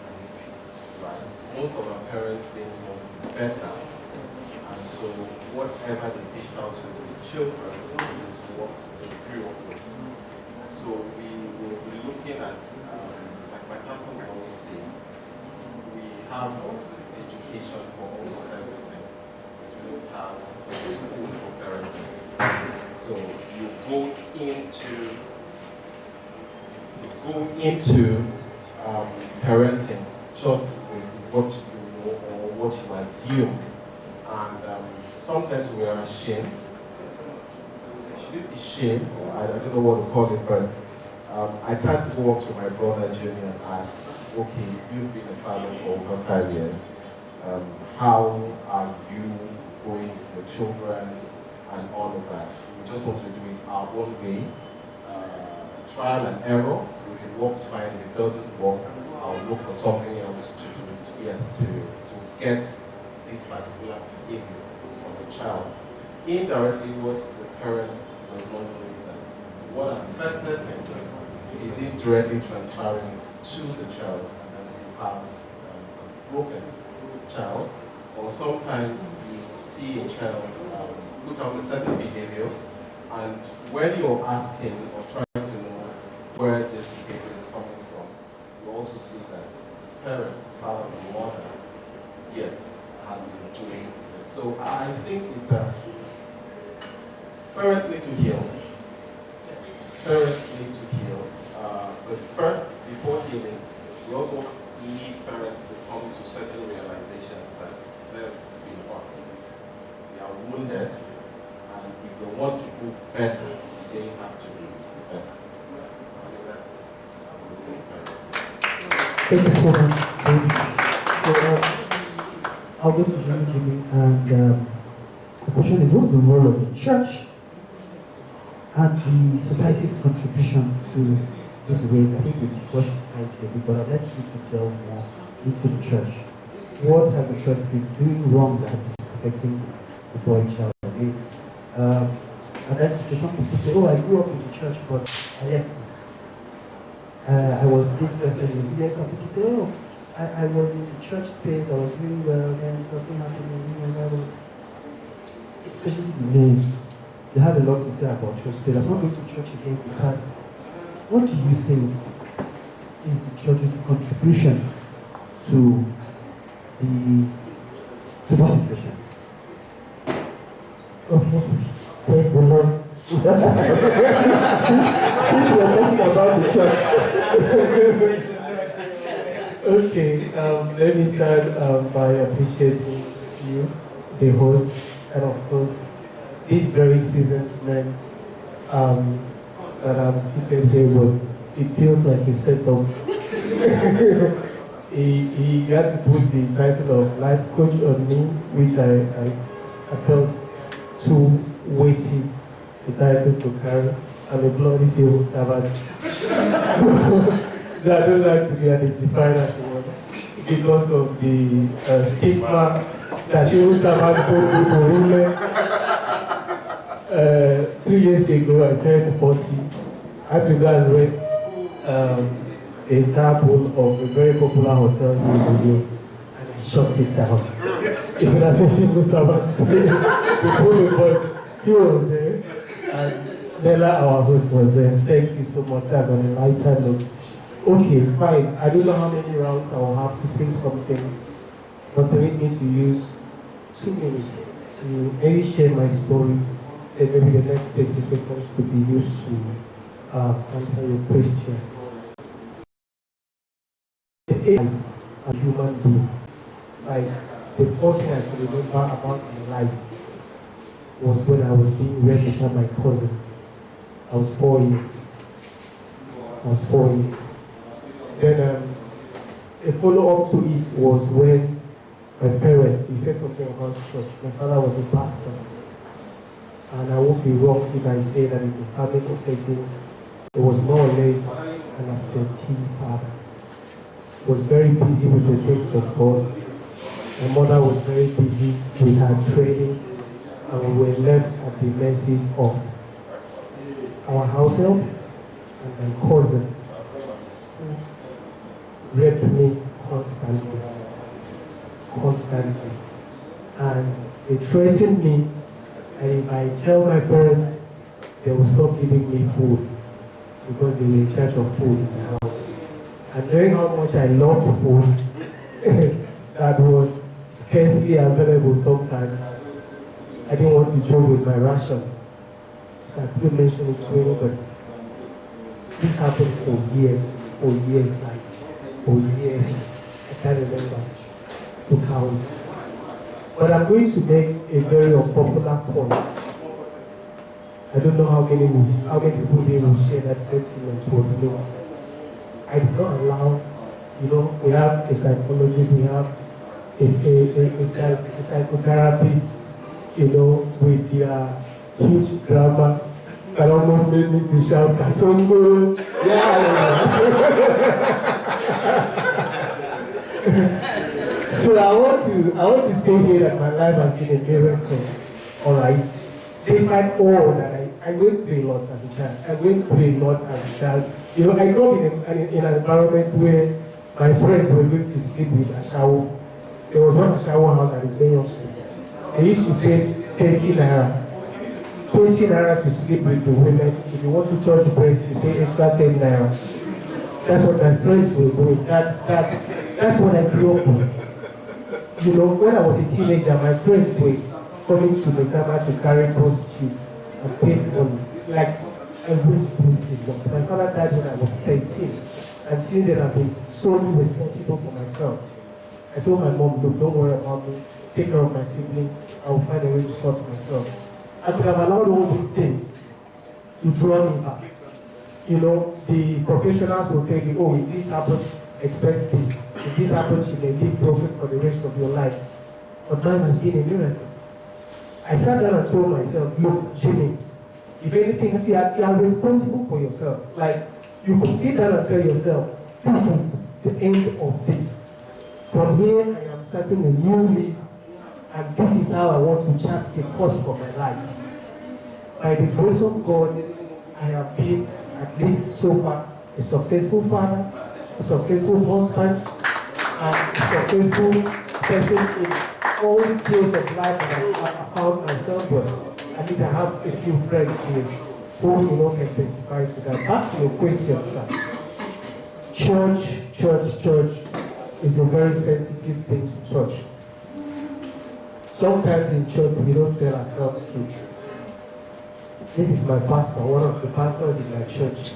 right? Most of our parents, they know better, and so whatever they dish out to the children is what they grew up with. So we will be looking at, like my cousin will always say, we have education for almost everything, but we don't have a school for parenting. So you go into parenting just with what you know or what you assume, and sometimes we are ashamed. Should it be shame? Or I don't know what to call it, but I can't go up to my brother Junior and ask, okay, you've been a father for over 5 years. How are you going with your children and all of that? We just want to do it our own way, trial and error. If it works, fine. If it doesn't work, I'll look for something else to do. Yes, to get this particular behavior from the child. Indirectly, what the parent does not know is that what affected him is indirectly transferring it to the child, and then have a broken child, or sometimes you see a child put on a certain behavior, and when you're asking or trying to know where this behavior is coming from, you also see that parent, father, or mother, yes, have been doing it. So I think it's parents need to heal. Parents need to heal. But first, before healing, we also need parents to come to certain realizations that they've been hurt. They are wounded, and if they want to do better, they have to be better. I think that's Thank you so much. So, I'll go to Jimmy, and the question is, what's the role of the church and the society's contribution to this way? I think we've watched society a bit, but I'd like you to delve more into the church. What has the church been doing wrong that is affecting the boy child? I'd like to say, some people say, oh, I grew up in the church, but I left. I was this person, was there. Some people say, oh, I was in the church space, I was doing well, and something happened, especially the men. They have a lot to say about church, but I'm not going to church again because what do you think is the church's contribution to this situation? Okay, praise the Lord. Since we're talking about the church. Okay, let me start by appreciating you, the host, and of course, these very seasoned men that I'm seated here with. It feels like a setup. he had to put the title of life coach on me, which I felt too weighty, the title to carry. I'm a bloody civil servant. That I don't like to be identified as one because of the stigma that civil servants go through for women. 2 years ago, I turned 40. I had to go and rent a table of a very popular hotel here in Obong, and I shut it down. Even as a civil servant, he was there, and Nela, our host, was there. Thank you so much. That's on a lighter note. Okay, fine. I don't know how many rounds I will have to say something, but permit me to use 2 minutes to maybe share my story, and maybe the next 30 seconds could be used to answer your question. A human being, like the first thing I could remember about my life was when I was being raised by my cousin. I was 4 years. Then a follow-up to it was when my parents, you said something about church. My father was a pastor. And I won't be wrong if I say that in the family setting, it was more or less an absentee father. He was very busy with the things of God. My mother was very busy with her training, and we were left at the mercies of our house help and my cousin, who raped me constantly. And they threatened me, and if I tell my parents, they will stop giving me food because they were in charge of food in the house. And knowing how much I loved food, that was scarcely available sometimes, I didn't want to joke with my rations. So I couldn't mention it to anybody. This happened for years, I can't remember to count. But I'm going to make a very unpopular point. I don't know how many people here will share that sentiment with me. I did not allow, we have a psychologist, we have a psychotherapist, with their huge drama that almost made me to shout, Kasongo! So I want to say here that my life has been a miracle, all right? Despite all that I went through a lot as a child. I grew up in an environment where my friends were going to sleep with Ashawo. There was one Ashawo house at the main street. They used to pay 30 naira. 20 naira to sleep with the women. If you want to touch breast, you pay extra 10 naira. That's what my friends were doing. That's what I grew up with. You know, when I was a teenager, my friends were coming to the Ghana to carry prostitutes and pay money. Like, I went through it. My father died when I was 13. And since then, I've been solely responsible for myself. I told my mom, look, don't worry about me. Take care of my siblings. I will find a way to sort myself. I could have allowed all these things to draw me back. You know, the professionals will tell you, oh, if this happens, expect this. If this happens, you may live broken for the rest of your life. But mine has been a miracle. I sat down and told myself, look, Jimmy, if anything, you are responsible for yourself. Like, you could sit down and tell yourself, this is the end of this. From here, I am starting a new leaf, and this is how I want to chart the course for my life. By the grace of God, I have been, at least so far, a successful father, a successful husband, and a successful person in all skills of life that I found myself with. At least I have a few friends here who can testify to that. Back to your question, sir. Church is a very sensitive thing to touch. Sometimes in church we don't tell ourselves truth. This is my pastor, one of the pastors in my church.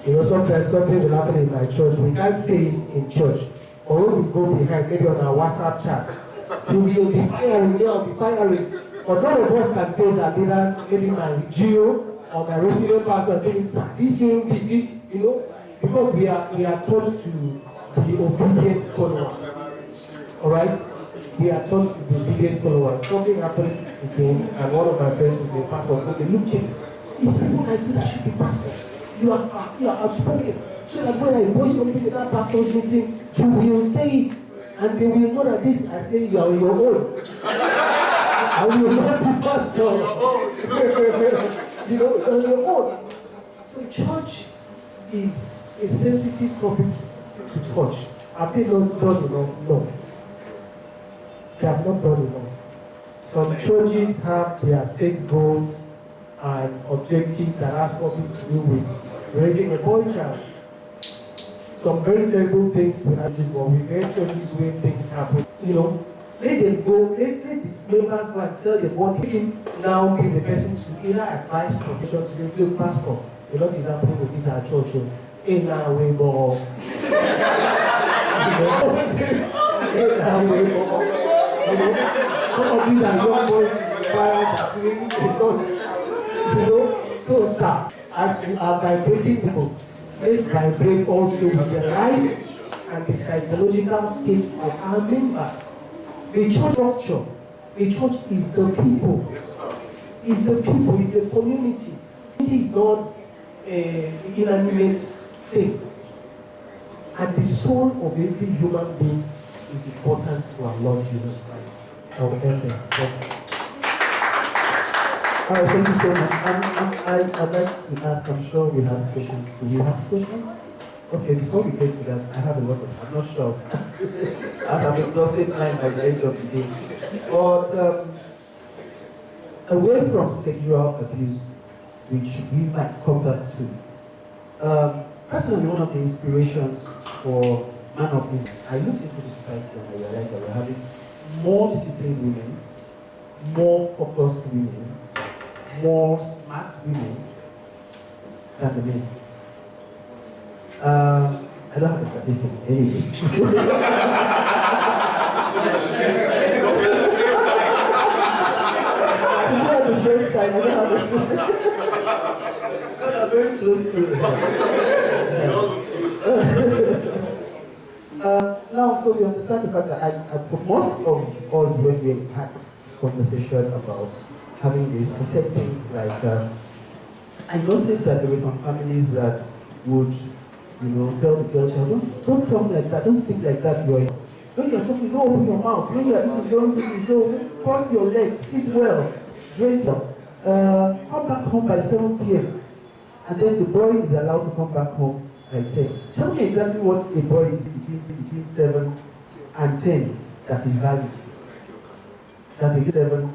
You know, sometimes something will happen in my church. We can't say it in church. Or when we go behind, maybe on our WhatsApp chat, we will be firing, they'll be firing. But none of us can face our leaders, maybe my GO or my resident pastor, this will be this, because we are taught to be obedient followers. Alright? We are taught to be obedient followers. Something happened again, and one of my friends was a pastor. Okay, look, Jim, it's people like you that should be pastors. You are outspoken. So that when I voice something in that pastor's meeting, you will say it. And they will know that this, I say, you are on your own. I will not be pastor. You're on your own. So church is a sensitive topic to touch. Have they not done enough? No. They have not done enough. Some churches have their set goals and objectives that has nothing to do with raising a boy child. Some very terrible things we have this one. We heard churches where things happen. Let them go, let the members go and tell the board, now give the person to either advise profession to say, look, pastor, a lot is happening with this our church. In our way more. Some of these are young boys inspired that doing because, so sir, as you are vibrating people, let's vibrate also with the life and the psychological state of our members. The church structure, the church is the people. It's the people, it's the community. This is not inanimate things. And the soul of every human being is important to our Lord Jesus Christ. I will end there. All right, thank you so much. I'd like to ask, I'm sure we have questions. Do we have questions? Okay, before we get to that, I have a lot of, I'm not sure. I have exhausted time by the end of the day. But away from sexual abuse, which we might come back to, personally, one of the inspirations for Man of Business, I looked into the society and I realized that we're having more disciplined women, more focused women, more smart women than the men. I don't have the statistics anyway. The first time, I don't have it. Because I'm very close to it. Now, so we understand the fact that for most of us, when we had conversation about having this, we said things like, I noticed that there were some families that would, tell the girl child, don't talk like that, don't speak like that. When you're talking, don't open your mouth. When you're eating, don't eat. So cross your legs, sit well, dress well. Come back home by 7 p.m. And then the boy is allowed to come back home and 10. Tell me exactly what a boy is between 7 and 10 that is valid. That a 7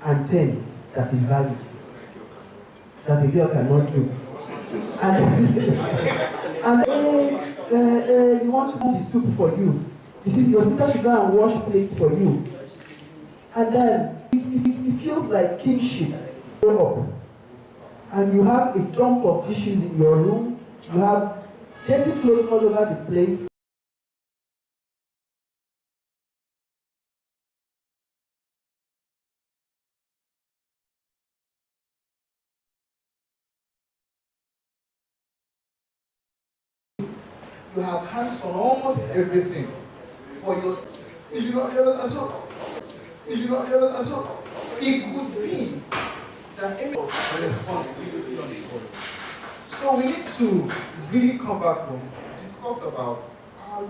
and 10 that is valid. That a girl cannot do. And, you want to cook the soup for you. This is your sister should go and wash plates for you. And then it feels like kingship. Grow up. And you have a dump of dishes in your room. You have dirty clothes all over the place. You have hands on almost everything for yourself. You know, so it could be that any responsibility on the body. So we need to really come back home, discuss about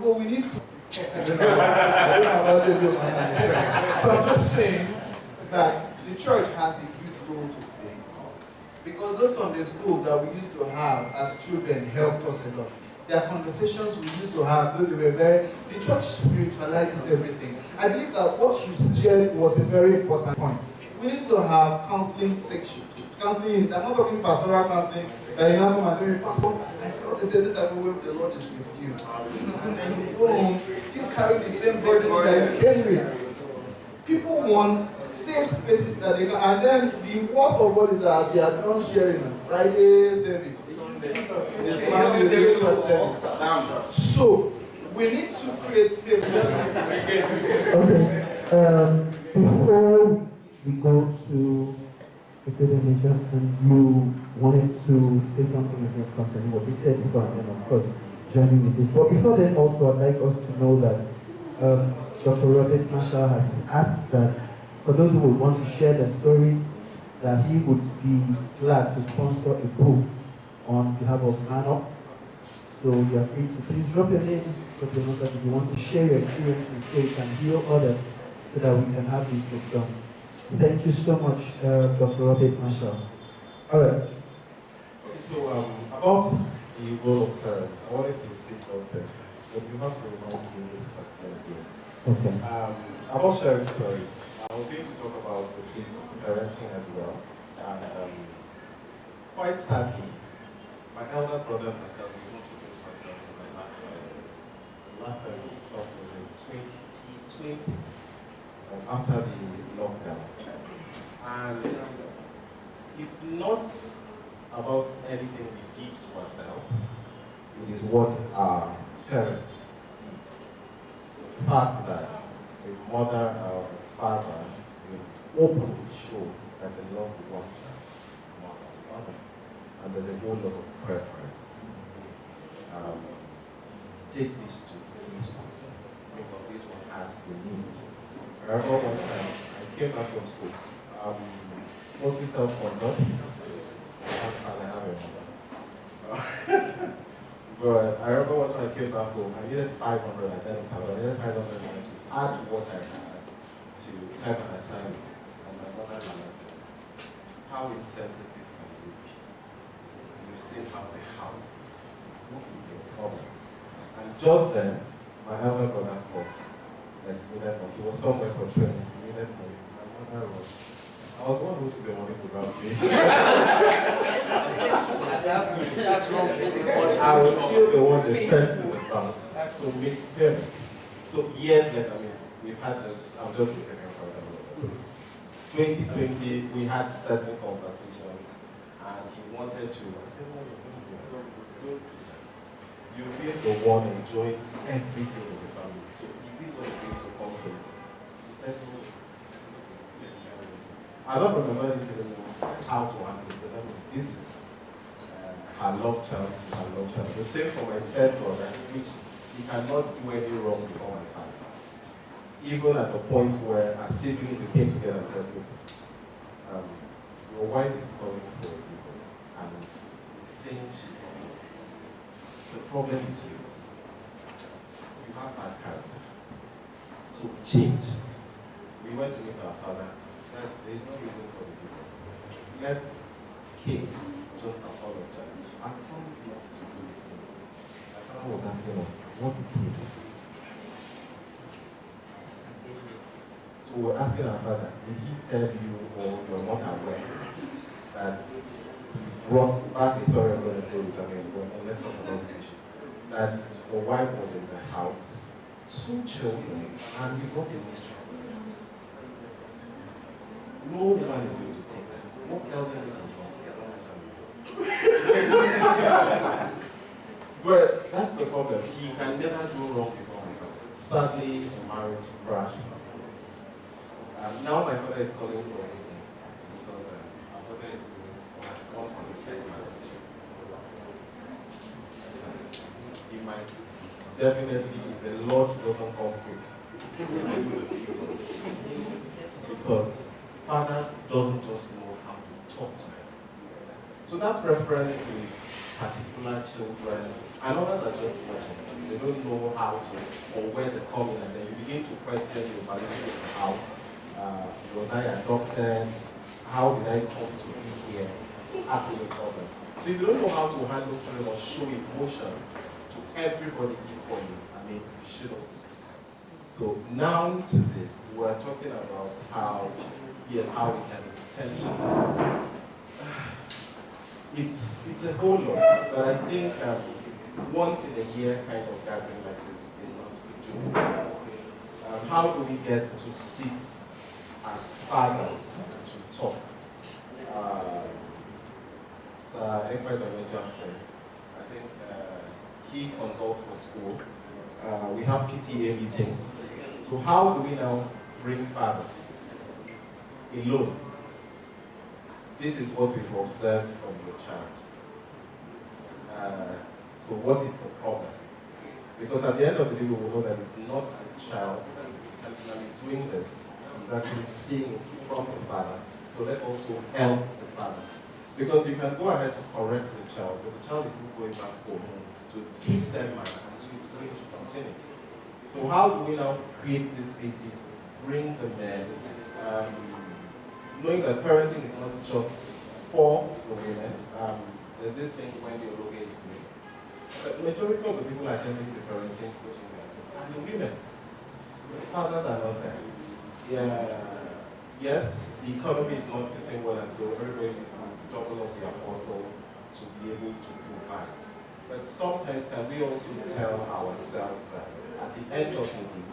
well, we need to. I don't know about the so I'm just saying that the church has a huge role to play because those Sunday schools that we used to have as children helped us a lot. There are conversations we used to have, though they were very. The church spiritualizes everything. I believe that what you shared was a very important point. We need to have counseling section. Counseling, I'm not talking pastoral counseling, that you know, I'm very pastor. I felt a certain type of way the Lord is with you. And then you go home, still carrying the same burden that you came with. People want safe spaces that they can, and then the worst of all is that as you are done sharing on Friday service, so we need to create safe spaces. Okay. Before we go to Epidemic Johnson, you wanted to say something again concerning what we said before, and then of course joining with this. But before then, also I'd like us to know that Dr. Robert Marshall has asked that for those who would want to share their stories, that he would be glad to sponsor a book on behalf of Man Up. So you are free to please drop your names, drop your number if you want to share your experiences so you can heal others so that we can have this book done. Thank you so much, Dr. Robert Marshall. All right. Okay, so about the role of parents, I wanted to say something, but you have to remind me this question again. Okay. About sharing stories, I was going to talk about the case of parenting as well, and quite sadly, my elder brother and myself, we almost spoken to myself in my last 5 years. The last time we talked was in 2020, after the lockdown. And it's not about anything we did to ourselves, it is what our parents did. The fact that a mother or a father will openly show that they love one child more than the other. And there's a whole lot of preference. Take this to this one, because this one has the need. I remember one time I came back from school, mostly self-sponsored, and I have a number. But I remember one time I came back home, I needed 500 at that time, I needed 500 to add to what I had to type an assignment, and my mother lamented. How insensitive can you be? You've seen how the house is. What is your problem? And just then, my elder brother called. Like, he was somewhere for training. He needed money. My mother was. I was the one who took the money to grab me. That's wrong. I was still the one that sent to the bank to make payment. So years later, I mean, we've had this. I'm just looking at it. 2020, we had certain conversations, and he wanted to. I said, no, don't do that. You feel the one enjoying everything in the family. So if this was going to come to you, he said, no. I don't remember anything how to handle it, because I mean, this is her love child, her love child. The same for my third brother, which he cannot do any wrong before my father. Even at the point where as siblings we came together and said, look, your wife is calling for a divorce, and you think she's not good. The problem is you. You have bad character. So change. We went to meet our father. Said there is no reason for the divorce. Let's King just apologize. I promise not to do this anymore. Father was asking us, what did he do? So we're asking our father, did he tell you or you're not aware that he brought back the story I'm going to say this again, but let's talk about this issue. That the wife was in the house, 2 children, and he brought a mistress to the house. No man is going to take that. What elderly is wrong? But that's the problem. He can never do wrong before my father. Sadly, the marriage crashed. Now my father is calling for a meeting because our father has gone for the third marriage. He might definitely, if the Lord doesn't come quick, he might do the future. Because father doesn't just know how to talk to them. So that preference with particular children, and others are just watching. They don't know how to or where they come in, and then you begin to question your validity of the house. Was I adopted? How did I come to be here? It's actually a problem. So if you don't know how to handle children or show emotions to everybody equally, I mean, you should also see that. So now to this, we're talking about how, yes, how we can intentionally. It's a whole lot, but I think once in a year kind of gathering like this would not be doing. How do we get to sit as fathers to talk? Eventual Johnson, I think he consults for school. We have PTA meetings. So how do we now bring fathers alone? This is what we've observed from your child. So what is the problem? Because at the end of the day, we will know that it's not the child that is intentionally doing this. He's actually seeing it from the father. So let's also help the father. Because you can go ahead to correct the child, but the child is still going back home to teach them man, and so it's going to continue. So how do we now create this spaces, bring the men, knowing that parenting is not just for the women. There's this thing when the Ologe is doing. The majority of the people attending the parenting coaching classes are the women. The fathers are not there. Yeah. Yes, the economy is not sitting well, and so everybody is to double up their hustle to be able to provide. But sometimes can we also tell ourselves that at the end of the day,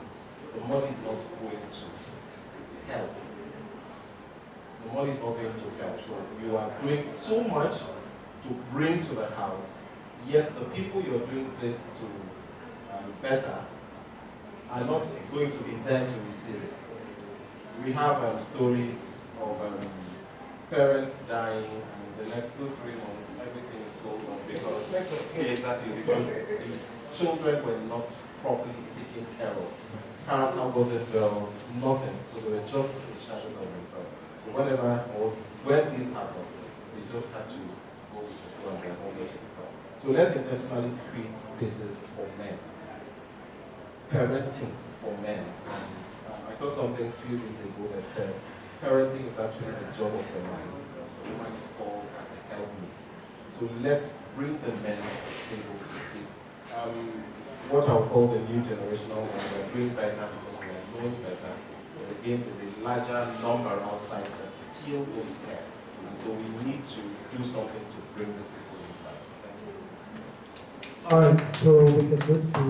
the money is not going to help. The money is not going to help. So you are doing so much to bring to the house, yet the people you're doing this to better are not going to be there to receive it. We have stories of parents dying, and the next 2-3 months, everything is sold off because, because the children were not properly taken care of. Character wasn't well, nothing. So they were just a shadow of themselves. So whenever or when this happened, they just had to go with the flow and their knowledge. So let's intentionally create spaces for men. Parenting for men. I saw something a few days ago that said parenting is actually the job of the man. The woman is called as a helpmate. So let's bring the men to the table to sit. What I'll call the new generational one, we're doing better because we are knowing better. But again, there's a larger number outside that still don't care. And so we need to do something to bring these people inside. Thank you. Alright, so we can go to.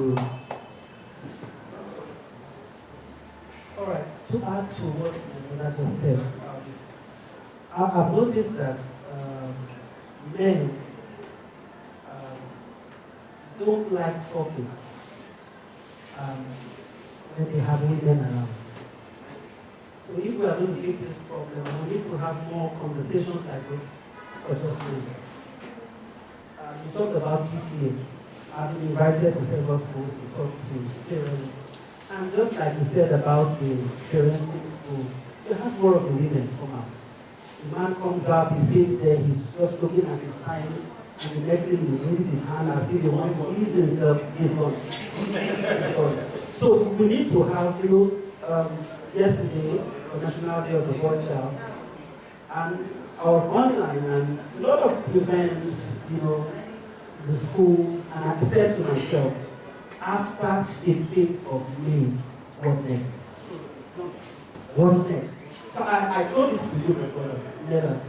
Alright, to add to what Nela just said, I've noticed that men don't like talking when they have women around. So if we are going to fix this problem, we need to have more conversations like this for just men. You talked about PTA. I've been invited to several schools to talk to parents. And just like you said about the parenting school, you have more of the women come out. The man comes out, he sits there, he's just looking at his time, and the next thing he raises his hand as if he wants to ease himself, he's gone. So we need to have, yesterday, the National Day of the Boy Child, and our online and a lot of events, the school, and I said to myself, after 16th of May, what next? What next? So I told this to you, my brother, Nela.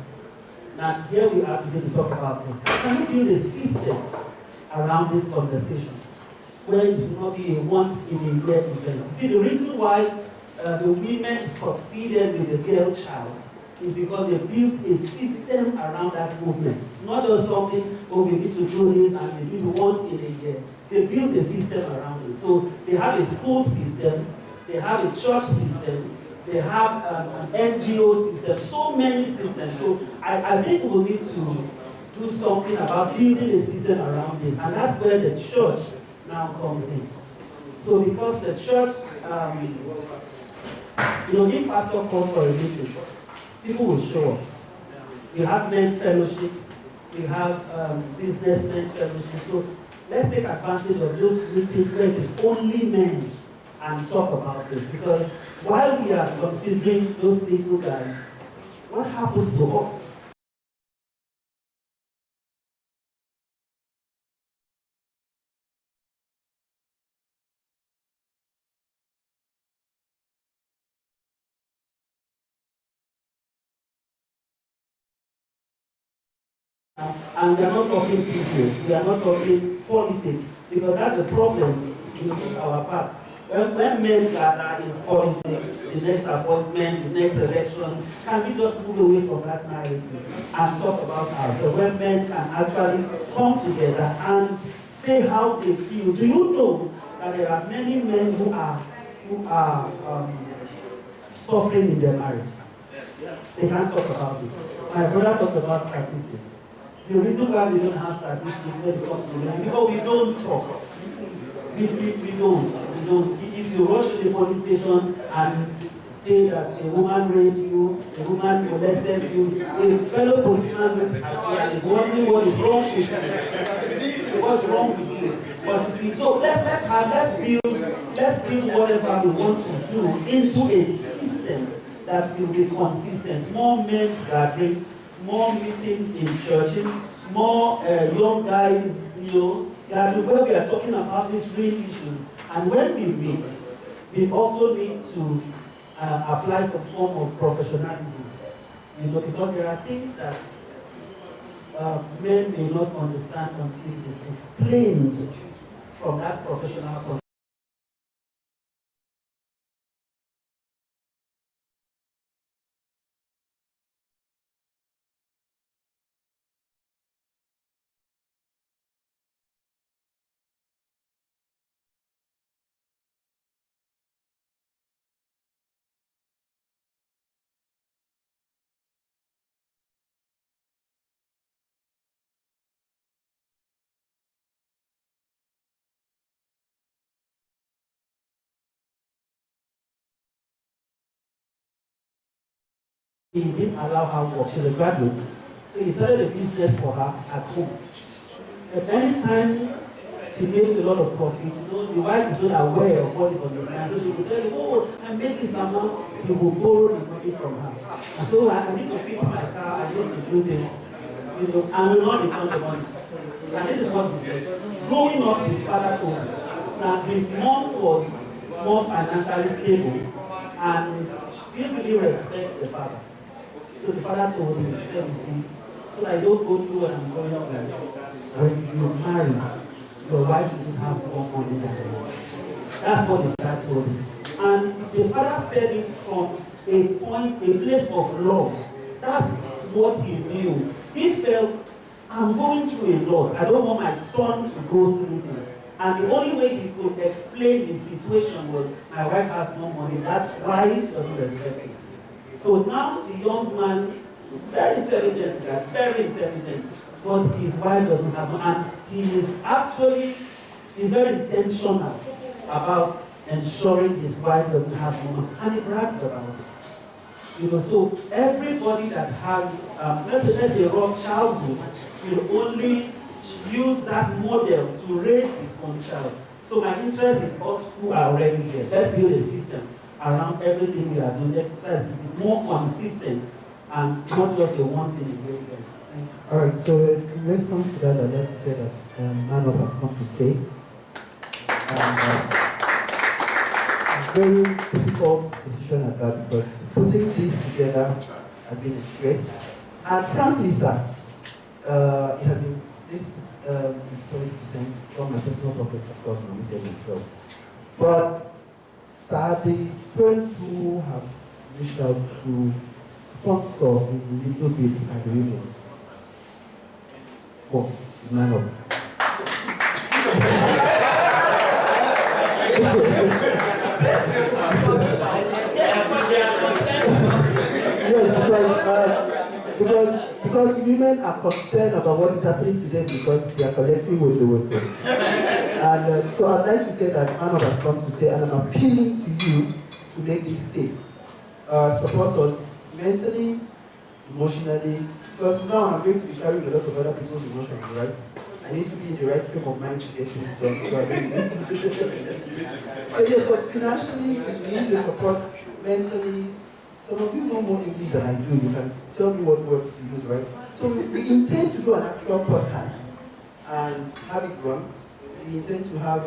Now here we are today to talk about this. Can we build a system around this conversation where it will not be a once in a year event? See, the reason why the women succeeded with the girl child is because they built a system around that movement. Not just something, oh, we need to do this and we do it once in a year. They built a system around it. So they have a school system, they have a church system, they have an NGO system, so many systems. So I think we need to do something about building a system around it. And that's where the church now comes in. So because the church, if pastor calls for a meeting, people will show up. We have men fellowship, we have businessmen fellowship. So let's take advantage of those meetings where it's only men and talk about this. Because while we are considering those little guys, what happens to us? And we are not talking business, we are not talking politics, because that's the problem in our part. When men gather is politics, the next appointment, the next election, can we just move away from that narrative and talk about ourselves? When men can actually come together and say how they feel. Do you know that there are many men who are suffering in their marriage? They can't talk about it. My brother talked about statistics. The reason why we don't have statistics when it comes to men, because we don't talk. We don't. If you rush to the police station and say that a woman raped you, a woman molested you, a fellow policeman looks at you and is wondering what is wrong with you. What's wrong with you? But you see, so let's build whatever we want to do into a system that will be consistent. More men's gathering, more meetings in churches, more young guys, gathering where we are talking about these real issues. And when we meet, we also need to apply some form of professionalism. Because there are things that men may not understand until it's explained from that professional point. He didn't allow her to work. She was a graduate. So he started a business for her at home. But anytime she makes a lot of profit, the wife is not aware of what is on the line. So she will tell him, oh, I made this amount, he will borrow the money from her. So I need to fix my car, I need to do this. And will not return the money. And this is what he said. Growing up, his father told him that his mom was more financially stable and didn't really respect the father. So the father told him, let me see, so that I don't go through what I'm going up like. When you marry, your wife doesn't have more money than the wife. That's what his dad told him. And the father said it from a place of love. That's what he knew. He felt, I'm going through a lot. I don't want my son to go through this. And the only way he could explain his situation was, my wife has no money. That's why she doesn't respect it. So now the young man, very intelligent guy, very intelligent, but his wife doesn't have money. And he is actually very intentional about ensuring his wife doesn't have money. And he brags about it. So everybody that has, let's say, a rough childhood will only use that model to raise his own child. So my interest is us who are already here. Let's build a system around everything we are doing. Let's be more consistent and not just a once in a year event. All right, so in response to that, I'd like to say that man up has come to stay. And a very difficult decision at that, because putting this together has been a stress. And frankly, sir, it has been, this is 70% from my personal pocket, of course, I'm saying myself. But, sir, the friends who have reached out to sponsor a little bit at the union for man up. Yes, because women are concerned about what is happening to them because they are collecting with the workers. And so I'd like to say that man up has come to stay, and I'm appealing to you to make this stay. Support us mentally, emotionally, because now I'm going to be carrying a lot of other people's emotions, right? I need to be in the right frame of mind to get things done. So yes, but financially, we need the support mentally. Some of you know more English than I do. You can tell me what words to use, right? So we intend to do an actual podcast and have it run. We intend to have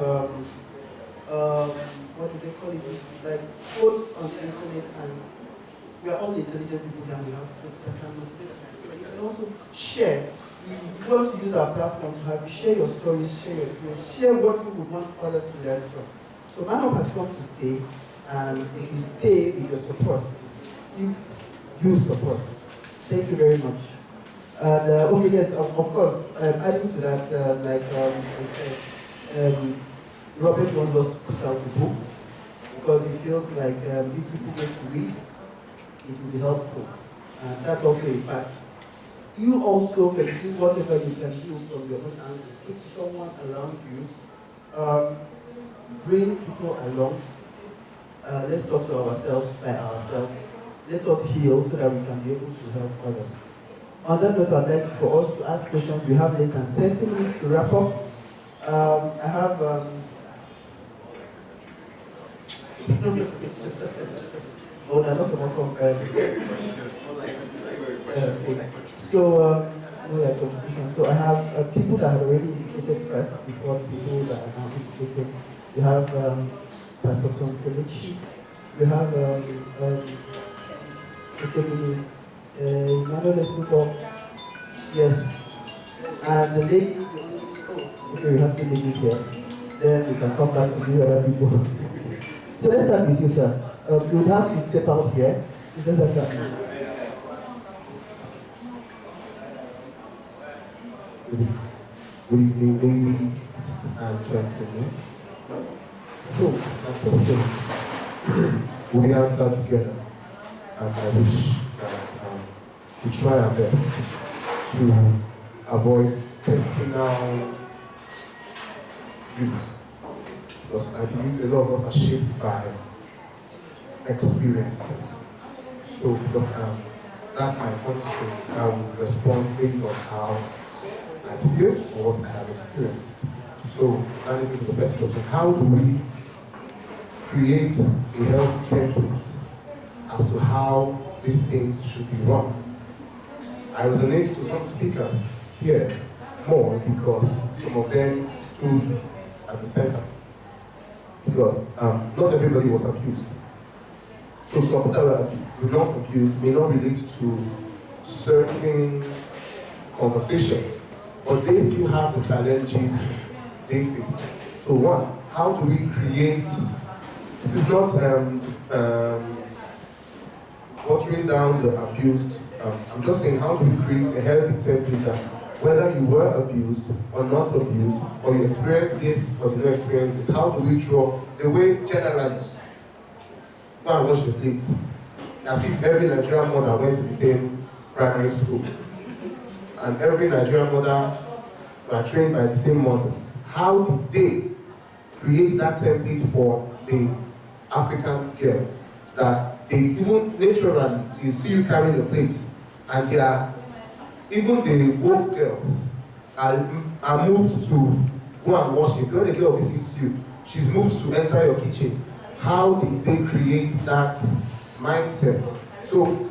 what do they call it? Like quotes on the internet, and we are all intelligent people here. We have quotes that can motivate us. So you can also share. We want to use our platform to have you share your stories, share your experience, share what you would want others to learn from. So Man Up has come to stay, and if you stay with your support, if you support. Thank you very much. And okay, yes, of course, adding to that, like I said, Robert wants us to put out a book because he feels like if people get to read, it will be helpful. And that's also a fact. You also can do whatever you can do from your own angle. Speak to someone around you. Bring people along. Let's talk to ourselves by ourselves. Let us heal so that we can be able to help others. On that note, I'd like for us to ask questions. We have less than 30 minutes to wrap up. I have oh, no, not from so, contributions. So I have people that have already indicated first before people that are now indicated. You have Pastor Sonkolechi. You have yes. And the lady, okay, we have two ladies here. Then we can come back to the other people. So let's start with you, sir. You would have to step out here. It doesn't matter. Good evening, ladies and gentlemen. So, my question, we answer together, and I wish that we try our best to avoid personal views, because I believe a lot of us are shaped by experiences. So, because that's my constraint, I will respond based on how I feel or what I have experienced. So that leads me to the first question. How do we create a healthy template as to how these things should be run? I resonate to some speakers here more because some of them stood at the center. Because not everybody was abused. So some that were not abused may not relate to certain conversations, but they still have the challenges they face. So one, how do we create, this is not watering down the abused, I'm just saying how do we create a healthy template that whether you were abused or not abused, or you experienced this or you don't experience this, how do we draw the way generally? Go and wash the plates. As if every Nigerian mother went to the same primary school. And every Nigerian mother were trained by the same mothers. How did they create that template for the African girl that they even naturally, they see you carrying the plates, and they are, even the woke girls are moved to go and wash it. When the girl visits you, she's moved to enter your kitchen. How did they create that mindset? So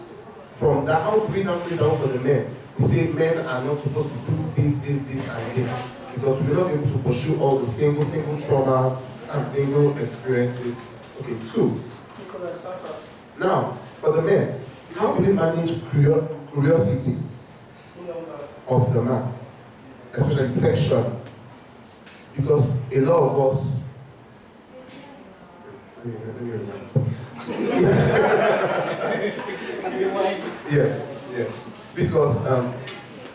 from that, how do we now break down for the men? We say men are not supposed to do this, and this. because we will not be able to pursue all the single traumas and single experiences. Okay, two. Now, for the men, how do we manage curiosity of the man, especially sexual? Because a lot of us, yes, yes, because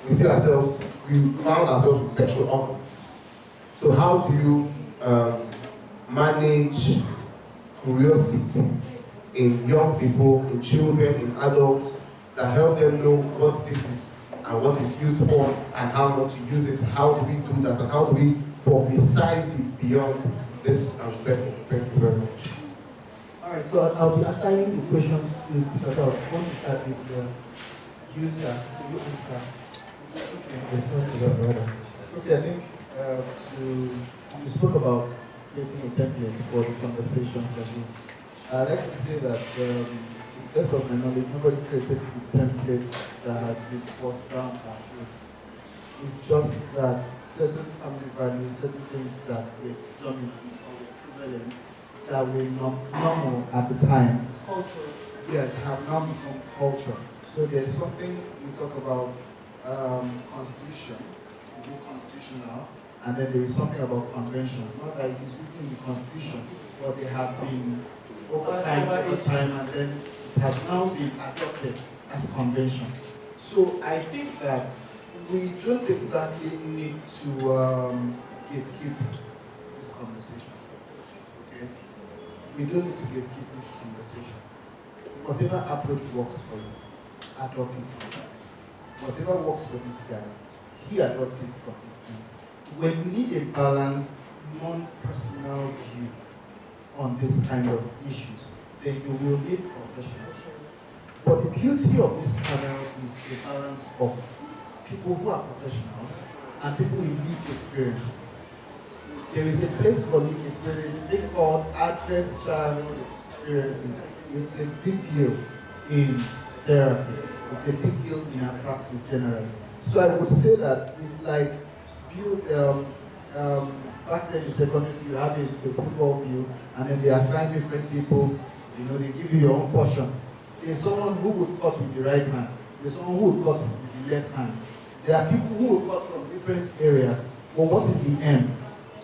we see ourselves, we found ourselves with sexual organs. So how do you manage curiosity in young people, in children, in adults, that help them know what this is and what it's used for and how not to use it? How do we do that and how do we publicize it beyond this circle? Thank you very much. Alright, so I'll be assigning the questions to speakers. I want to start with the user. So you answer. Okay. Respond to that, brother. Okay, I think you spoke about creating a template for the conversation like this. I'd like to say that, to the best of my knowledge, nobody created the template that has been forced down our throats. It's just that certain family values, certain things that were dominant or were prevalent, that were normal at the time. It's culture. Yes, have now become culture. So there's something we talk about constitution. Is it constitutional? And then there is something about conventions. Not that it is written in the constitution, but they have been over time, and then it has now been adopted as convention. So I think that we don't exactly need to gatekeep this conversation. Okay? We don't need to gatekeep this conversation. Whatever approach works for you, adopt it from that. Whatever works for this guy, he adopts it from this guy. When we need a balanced, non-personal view on this kind of issues, then you will need professionals. But the beauty of this panel is a balance of people who are professionals and people with lived experiences. There is a place for lived experiences. They called adverse childhood experiences. It's a big deal in therapy. It's a big deal in our practice generally. So I would say that it's like back then in secondary school, you have a football field, and then they assign different people. You know, they give you your own portion. There's someone who would cut with the right hand. There's someone who would cut with the left hand. There are people who will cut from different areas. But what is the aim?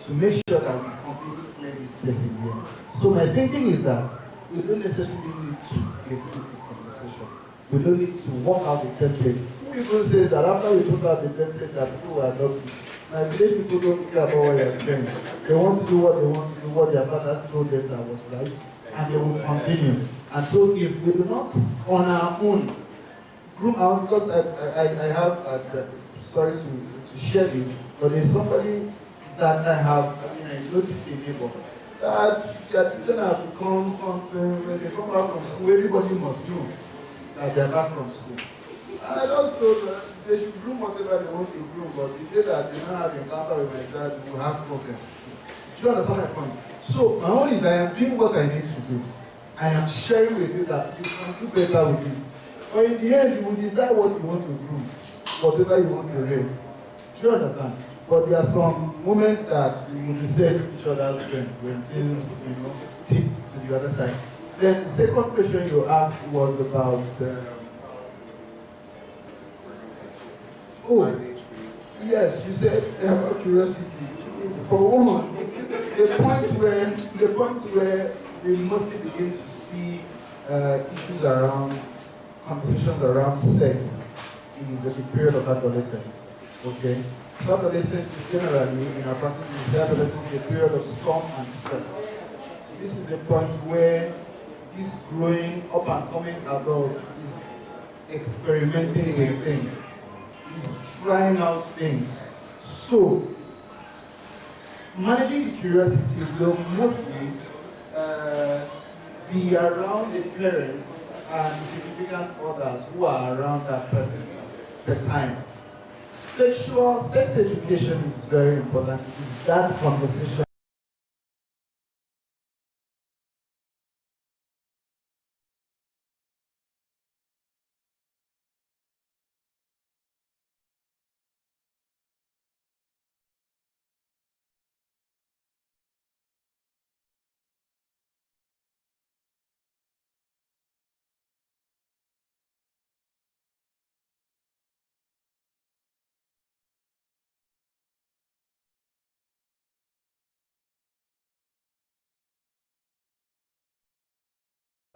To make sure that we completely clear this place in here. So my thinking is that we don't necessarily need to get into the conversation. We don't need to work out the template. Who even says that after we put out the template that people will adopt it? My village people don't care about what they are saying. They want to do what they want to do, what their fathers told them that was right, and they will continue. And so if we do not on our own groom out, because I have, sorry to share this, but there's somebody that I noticed a neighbor, that their children have become something. When they come back from school, everybody must know that they're back from school. And I just told them they should groom whatever they want to groom, but the day that they don't have encounter with my child, you have problem. Do you understand my point? So my own is I am doing what I need to do. I am sharing with you that you can do better with this. But in the end, you will decide what you want to groom, whatever you want to raise. Do you understand? But there are some moments that we will reset each other's strength when things, tip to the other side. Then the second question you asked was about yes, you said about curiosity. For women, the point where we mostly begin to see issues around conversations around sex is the period of adolescence. Okay, so adolescence is generally in our practice, adolescence is a period of storm and stress. So this is a point where this growing up and coming adult is experimenting with things. Is trying out things. So, managing the curiosity will mostly be around the parents and the significant others who are around that person at the time. Sex education is very important. It is that conversation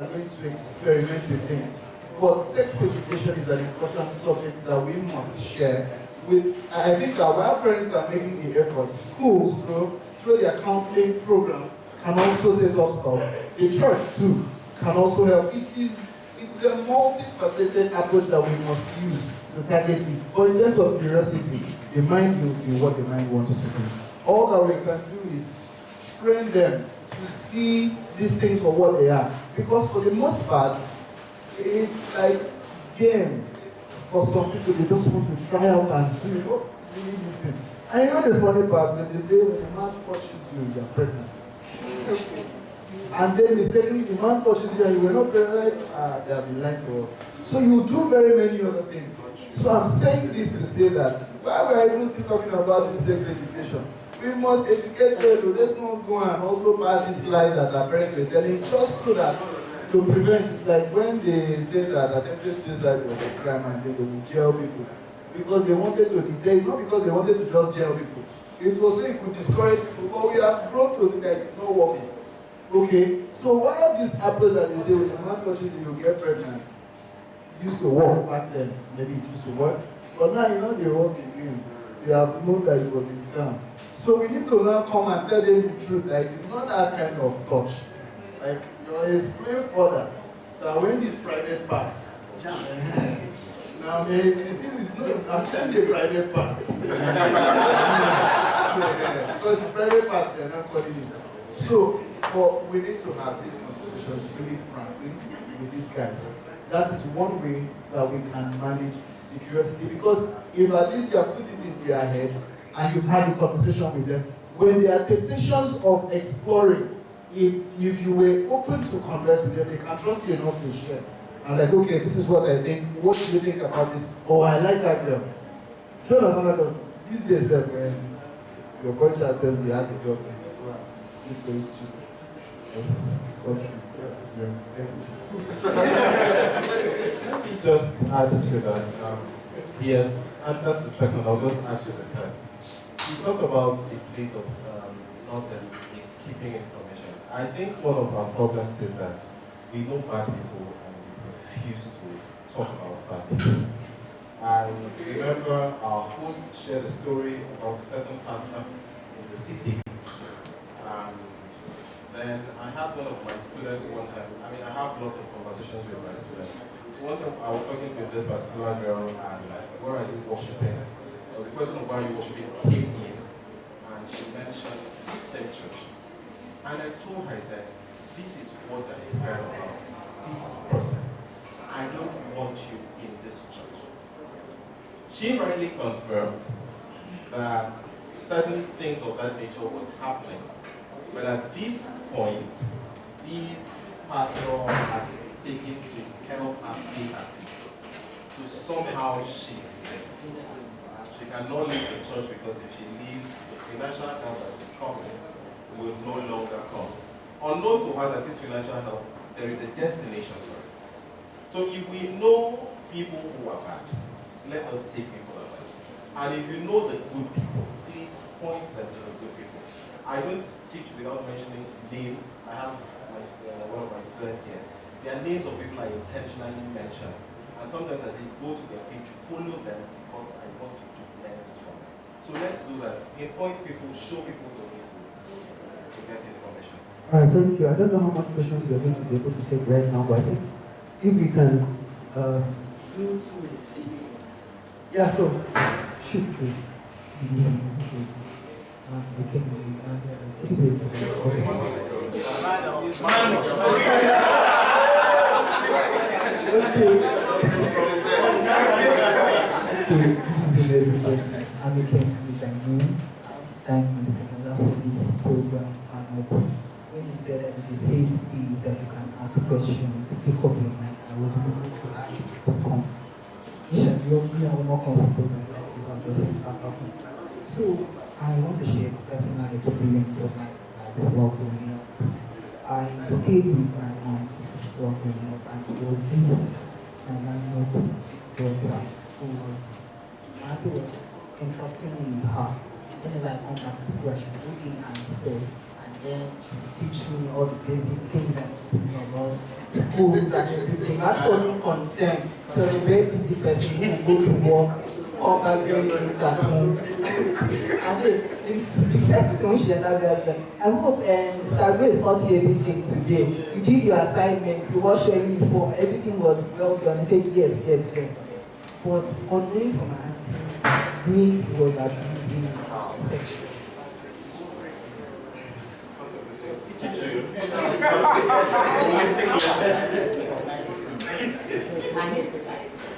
going to experiment with things. But sex education is an important subject that we must share with. I think that while parents are making the effort, schools, through their counseling program, can also set up stuff. The church, too, can also help. It is a multifaceted approach that we must use to target this. But in terms of curiosity, the mind will be what the mind wants to do. All that we can do is train them to see these things for what they are. Because for the most part, it's like game for some people. They just want to try out and see what's really this thing. And you know the funny part, when they say when a man touches you, you're pregnant. And then mistakenly the man touches you and you were not pregnant, they have been lying to us. So you do very many other things. So I'm saying this to say that while we are even still talking about this sex education, we must educate them. Let's not go and also pass these lies that our parents were telling, just so that to prevent. It's like when they say that attempted suicide was a crime and they will jail people. Because they wanted to deter, it's not because they wanted to just jail people. It was so it could discourage people, but we have grown to see that it's not working. Okay, so while this approach that they say when a man touches you, you get pregnant, used to work back then, maybe it used to work, but now you know they work again. They have known that it was a scam. So we need to now come and tell them the truth that it is not that kind of touch. Like, you explain further that when these private parts, now you see this, no, I'm saying the private parts. Because it's private parts, they're not calling it. So, but we need to have these conversations really frankly with these guys. That is one way that we can manage the curiosity, because if at least you have put it in their head and you've had the conversation with them, when there are temptations of exploring, if you were open to converse with them, they can trust you enough to share. And like, okay, this is what I think. What do you think about this? Oh, I like that girl. Do you understand that? These days, when your boyfriend tells you he has a girlfriend, so I'm going to Jesus. Yes, Let me just add to that. Yes, answer the second. I'll just add to the first. You talked about the place of not it's keeping information. I think one of our problems is that we know bad people and we refuse to talk about bad people. I remember our host shared a story about a certain pastor in the city. Then I had one of my students one time. I mean, I have lots of conversations with my students. So one time I was talking to this particular girl and where are you worshiping? So the question of why you worshiping came in and she mentioned this same church. And I told her, I said, this is what I heard about this person. I don't want you in this church. She rightly confirmed that certain things of that nature was happening. But at this point, this pastor has taken to help her pay her fees. So somehow she cannot leave the church because if she leaves, the financial help that is coming will no longer come. Unknown to her that this financial help, there is a destination for it. So if we know people who are bad, let us see people are bad. And if you know the good people, please point them to the good people. I don't teach without mentioning names. I have one of my students here. Their names of people I intentionally mention. And sometimes as I go to their page, follow them because I want you to learn this from them. So let's do that. Pinpoint people, show people the way to get information. All right, thank you. I don't know how much questions we are going to be able to take right now, but I think if we can do 2 minutes. Yeah, so shoot, please. Thank Mr. Nela for this program. And when you said that it's a safe space that you can ask questions, pick up your mind, I was looking to ask you to come. We are more comfortable with that if I'm just sit back up. So I want to share personal experience of my life while growing up. I stayed with my mom while growing up, and it was this my landlord's daughter who was interested in her. Whenever I come back to school, I should go in and stay and then she would teach me all the basic things that I speak about schools and everything. That's only concern. So a very busy person who go to work, come back very late at home. And the first thing she entered there, I hope Sister Grace taught you everything today. You did your assignment, you washed your uniform, everything was well done. I said yes, yes, yes. But on knowing from my auntie, Grace was abusing sexually.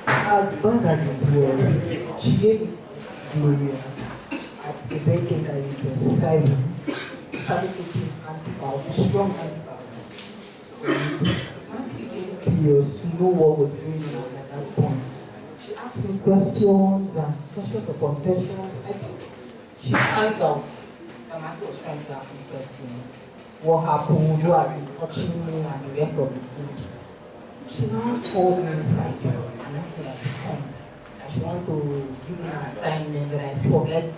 As bad as it was, she gave me Gloria at the birthday that it was 7. Started taking antibiotics, strong antibiotics. Auntie became curious to know what was going on at that point. She asked me questions and questions upon questions. I think she found out that Auntie was trying to ask me questions. What happened, who had been touching me, and the rest of the things. She now called me inside and asked me to come. That she wanted to give me an assignment that I forgot it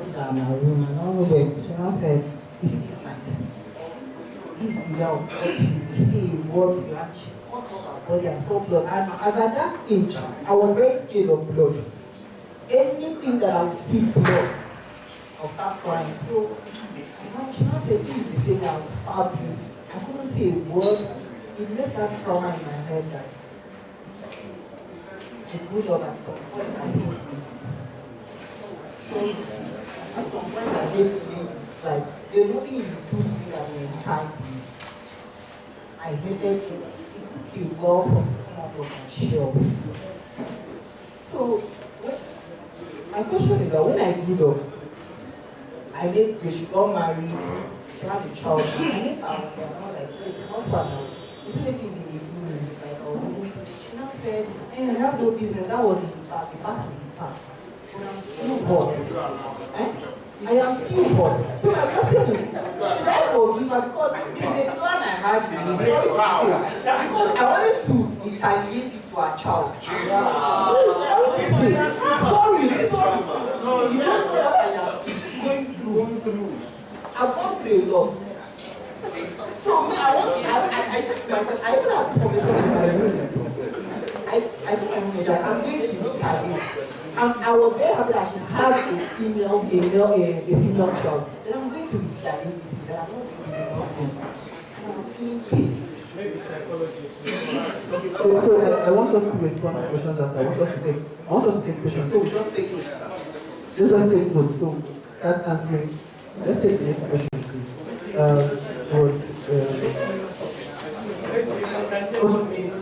in my room. And all of it. She now said, "Is it this night? This is the way I'll touch you. See what you have." She cut off her body. I saw blood. And as at that age, I was very scared of blood. Anything that I would see blood, I'll start crying. So she now said, "This is the same way I'll stab you." I couldn't say a word. It left that trauma in my head that I grew up at some point I hate ladies. So you see, at some point I hate ladies. Like, there's nothing you do to me that will entice me. I hated it. It took a while for me to come out of my shell. So, my question is that when I grew up, I met Grace, she got married, she has a child. I met her, I'm not like, Grace, how far now? Is it making me like, she now said, "Hey, I have no business, that was in the past is the past. But I'm still hot." I am still hot. So my question is, should I forgive her? Because there's a plan I had with me. Because I wanted to retaliate it to her child. Sorry. You don't know what I am going through. I've gone through a lot. So I said to myself, I even have this conversation with my roommate. I told my roommate that I'm going to retaliate. And I was very happy that she has a female child. Then I'm going to retaliate this. Then I'm not going to retaliate. And I'm feeling peace. Maybe psychologists. So I want us to respond to questions that I want us to take questions. So we just take notes. Let's take notes. So start answering. Let's take the next question, please.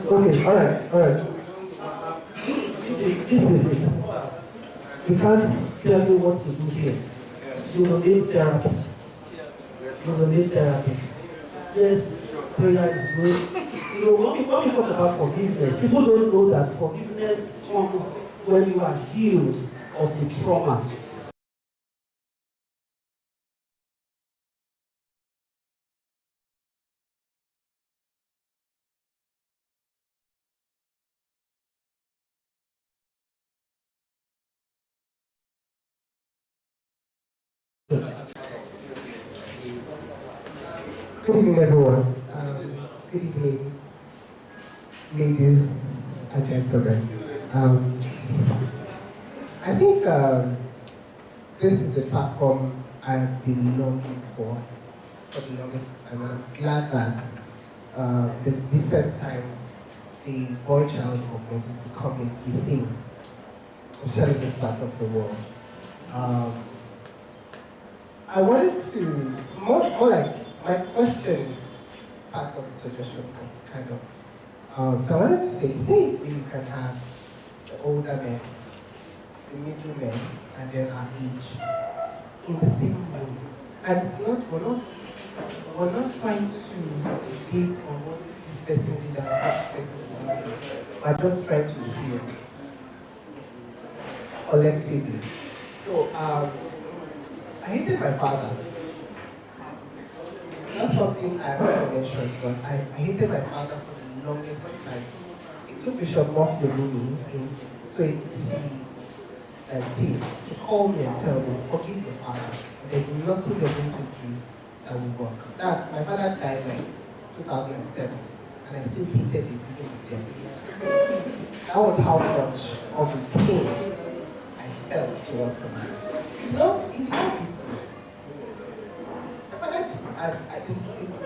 Okay, all right. We can't tell you what to do here. You will need therapy. Yes, prayer is good. You know, when we talk about forgiveness, people don't know that forgiveness comes when you are healed of the trauma. Good evening, everyone. Good evening, ladies and gentlemen. I think this is the platform I've been longing for the longest time. And I'm glad that the recent times the boy-child movement is becoming a thing, especially in this part of the world. I wanted to, more like, my question is part of the suggestion, kind of. So I wanted to say you can have the older men, the middle men, and then our age in the same room. And it's not, we're not trying to debate on what this person did and what this person did not do. We're just trying to heal collectively. So I hated my father. Not something I ever mentioned, but I hated my father for the longest of time. It took Bishop Moflomini in 2019 to call me and tell me, forgive your father. There's nothing you're going to do that would work. That my father died like 2007, and I still hated it even with death. That was how much of a pain I felt towards the man. It did not beat me. My father, the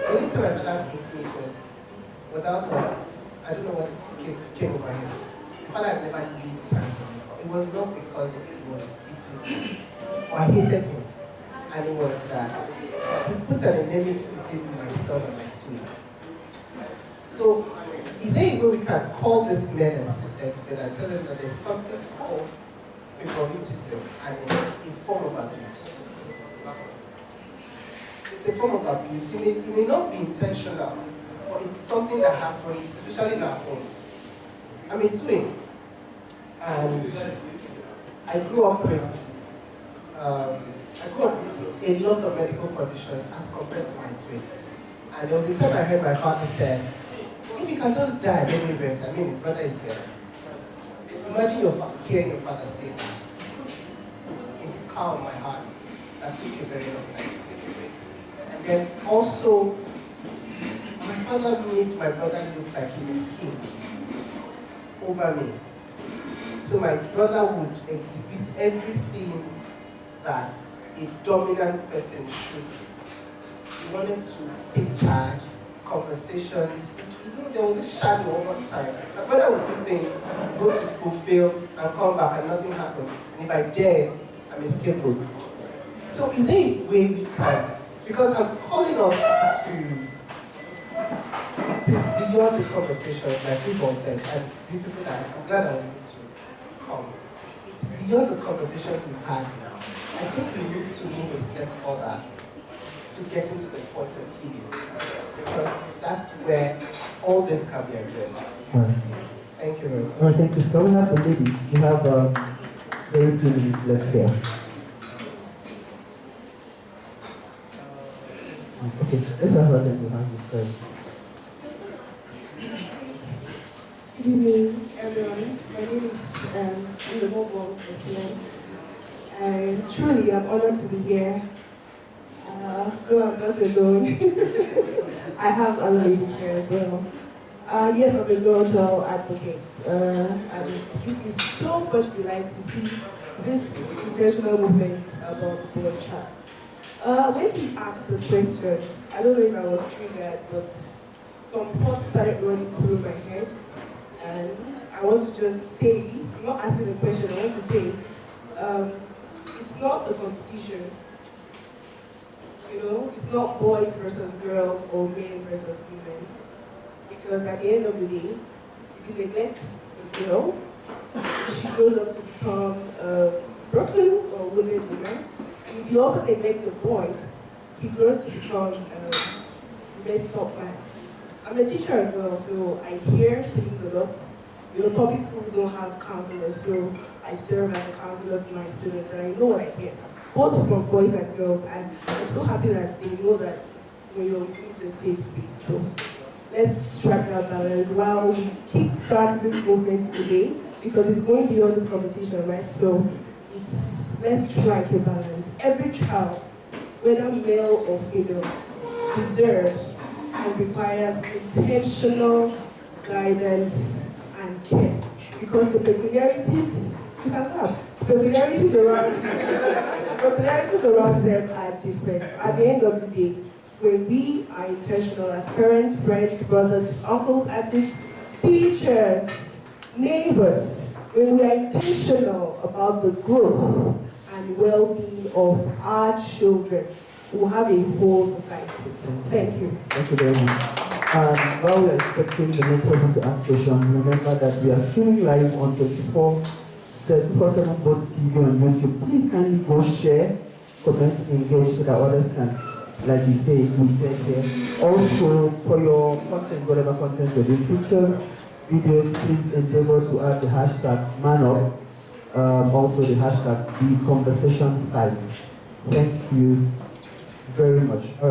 only time my father beat me was out of, I don't know what came over him. My father had never laid his hands on me. It was not because he was beating me, or I hated him. And it was that he put an enmity between myself and my twin. So, is there a way we can call this men and sit them together and tell them that there's something called favoritism and it's a form of abuse? It's a form of abuse. It may not be intentional, but it's something that happens, especially in our homes. I'm a twin, and I grew up with a lot of medical conditions as compared to my twin. And there was a time I heard my father say, if he can just die, let me rest. I mean, his brother is there. Imagine hearing your father say that. It put a scar on my heart that took a very long time to take away. And then also, my father made my brother look like he was king over me. So my brother would exhibit everything that a dominant person should. He wanted to take charge, conversations. There was a shadow over time. My brother would do things, go to school, fail, and come back, and nothing happens. And if I dared, I'm a scapegoat. So is there a way we can? Because I'm calling us to. It is beyond the conversations, like people said, and it's beautiful that I'm glad I was able to come. It's beyond the conversations we've had now. I think we need to move a step further to get into the point of healing, because that's where all this can be addressed. All right. Thank you very much. All right, thank you. So we have the lady. We have very few minutes left here. Okay, let's have her then. You have this side. Good evening, everyone. My name is Obong. I truly am honored to be here. Though I'm not alone. I have other ladies here as well. Yes, I'm a girl child advocate. And it gives me so much delight to see this intentional movement about the boy child. When he asked the question, I don't know if I was triggered, but some thoughts started running through my head. And I want to just say, I'm not asking the question, I want to say, it's not a competition. You know, it's not boys versus girls or men versus women. Because at the end of the day, if you neglect the girl, she grows up to become a broken or wounded woman. And if you also neglect the boy, he grows to become a messed up man. I'm a teacher as well, so I hear things a lot. You know, public schools don't have counselors, so I serve as a counselor to my students, and I know what I hear, both from boys and girls, and I'm so happy that they know that you're in a safe space. So let's strike that balance while we keep starting this movement today, because it's going beyond this conversation, right? So let's strike a balance. Every child, whether male or female, deserves and requires intentional guidance and care. Because the peculiarities, you can laugh, peculiarities around them are different. At the end of the day, when we are intentional as parents, friends, brothers, uncles, aunties, teachers, neighbors, when we are intentional about the growth and well-being of our children, we'll have a whole society. Thank you. Thank you very much. While we are expecting the next person to ask questions, remember that we are streaming live on 24/7 both TV and YouTube. Please kindly go share, comment, engage so that others can, like we said here. Also, for your content, whatever content you're doing, pictures, videos, please endeavor to add the hashtag #ManUp, also the hashtag #TheConversation5. Thank you very much. All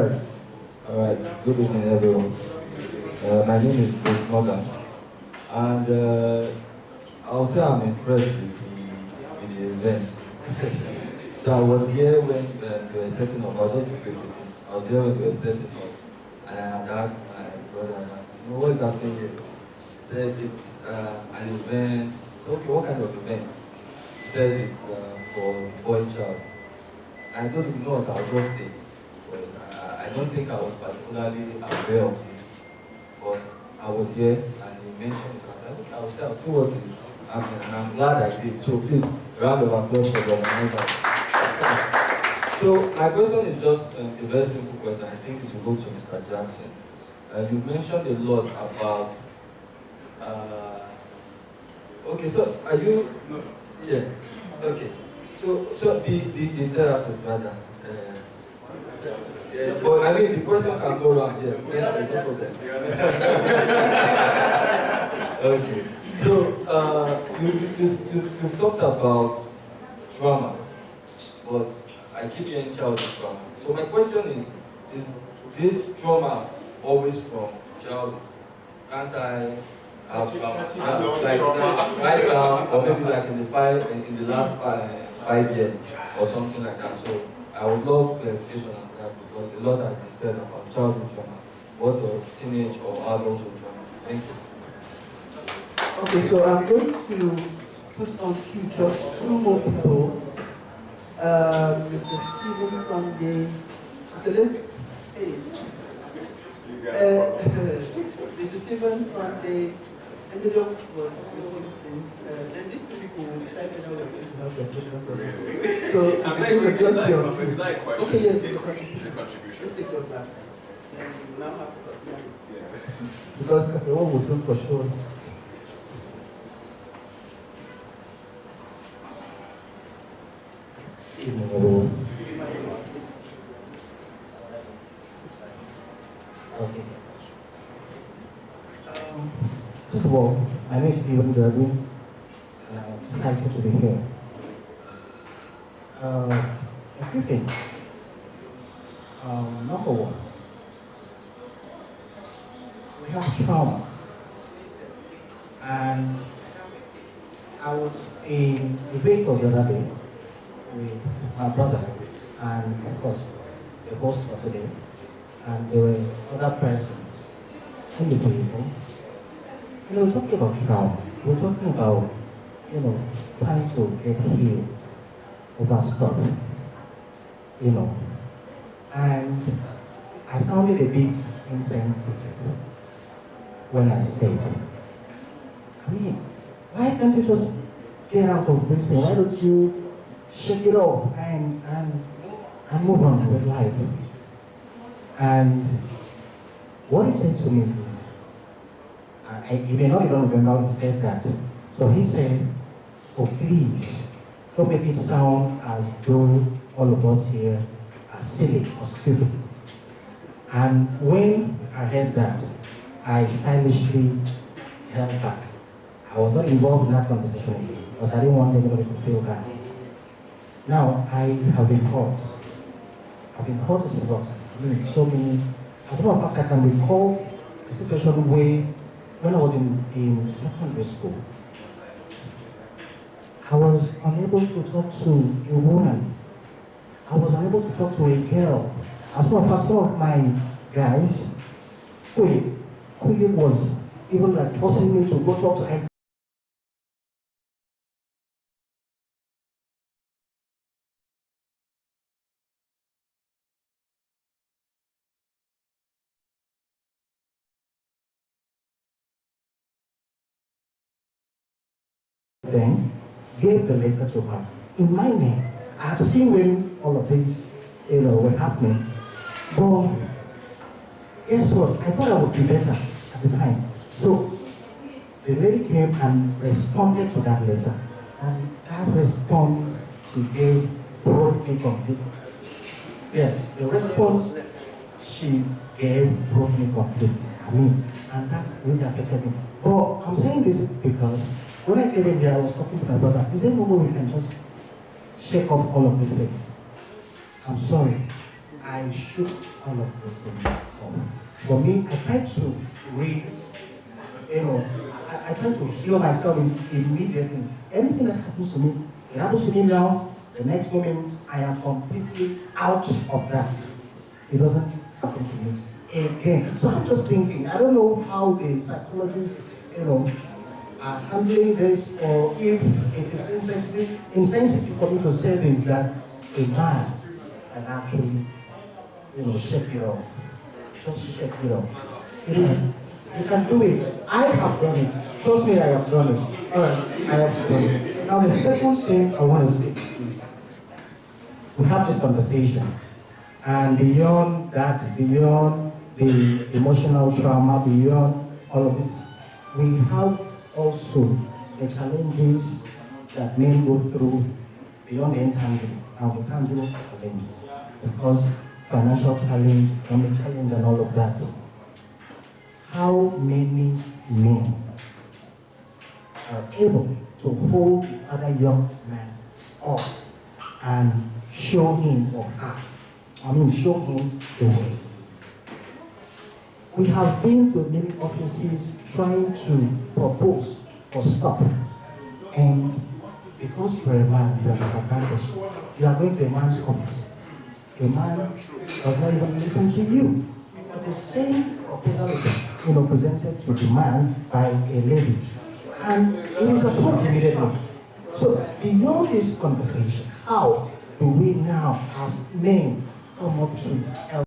right, good evening everyone. My name is Chris Morgan, and I'll say I'm impressed with the event. So I was here when they were setting up. I don't think we did this. I was here when they were setting up, and I had asked my brother, what is happening here? He said it's an event. So okay, what kind of event? He said it's for boy child. I told him no, I'll just stay. But I don't think I was particularly aware of this. But I was here and he mentioned it. I think I'll see what is happening, and I'm glad I did. So please, round of applause for the organizer. So my question is just a very simple question. I think it will go to Mr. Jackson. You mentioned a lot about. Okay, so are you? No. Yeah. Okay. So the therapist rather. Yeah, but I mean the question can go wrong. Yeah. There's no problem. Okay. So you've talked about trauma, but I keep hearing childhood trauma. So my question is this trauma always from childhood? Can't I have trauma? Like right now, or maybe like in the last 5 years, or something like that. So I would love clarification on that because a lot has been said about childhood trauma, what of teenage or adulthood trauma. Thank you. Okay, so I'm going to put on cue just 2 more people. Mr. Stephen Sunday. Hey. Mr. Stephen Sunday. Envelope was waiting since. Then these 2 people will decide whether we're going to have the question. So, Mr. Stephen, just be on cue. Okay, yes, it's a contribution. Let's take those last time. Then we will now have to continue. Yeah. Because the one will soon for sure. Okay. First of all, my name is Stephen Derby, and I'm excited to be here. A few things. Number one, we have trauma, and I was in a vehicle the other day with my brother and of course the host for today, and there were other persons in the vehicle. We're talking about trauma. We're talking about, trying to get healed over stuff, and I sounded a bit insensitive when I said, I mean, why can't you just get out of this thing? Why don't you shake it off and move on with life? And what he said to me is, you may not even remember how he said that. So he said, oh please, don't make it sound as though all of us here are silly or stupid. And when I heard that, I stylishly held back. I was not involved in that conversation again because I didn't want anybody to feel bad. Now, I have been hurt. I've been hurt a lot. I mean, so many. As a matter of fact, I can recall a situation where, when I was in secondary school, I was unable to talk to a woman. I was unable to talk to a girl. As a matter of fact, some of my guys, who was even like forcing me to go talk to her. Then gave the letter to her in my name. I had seen when all of this, were happening. But guess what? I thought I would be better at the time. So the lady came and responded to that letter. And that response she gave broke me completely. Yes, the response she gave broke me completely. I mean, and that really affected me. But I'm saying this because when I came in here, I was talking to my brother. Is there no way we can just shake off all of these things? I'm sorry. I shook all of those things off. For me, I tried to I tried to heal myself immediately. Anything that happens to me, it happens to me now, The next moment, I am completely out of that. It doesn't happen to me again. So I'm just thinking, I don't know how the psychologists, are handling this, or if it is insensitive for me to say this, that a man can actually, shake it off. Just shake it off. It is, you can do it. I have done it. Trust me, I have done it. All right, I have done it. Now the second thing I want to say is, we have this conversation, and beyond that, beyond the emotional trauma, beyond all of this, we have also the challenges that men go through beyond the intangible, and the tangible challenges. Because financial challenge, economic challenge, and all of that. How many men are able to hold the other young man up and show him or her, show him the way? We have been to many offices trying to propose for stuff, and because you're a man, you are disadvantaged. You are going to a man's office. A man does not even listen to you. But the same proposal is presented to the man by a lady, and it is approved immediately. So beyond this conversation, how do we now, as men, come up to help?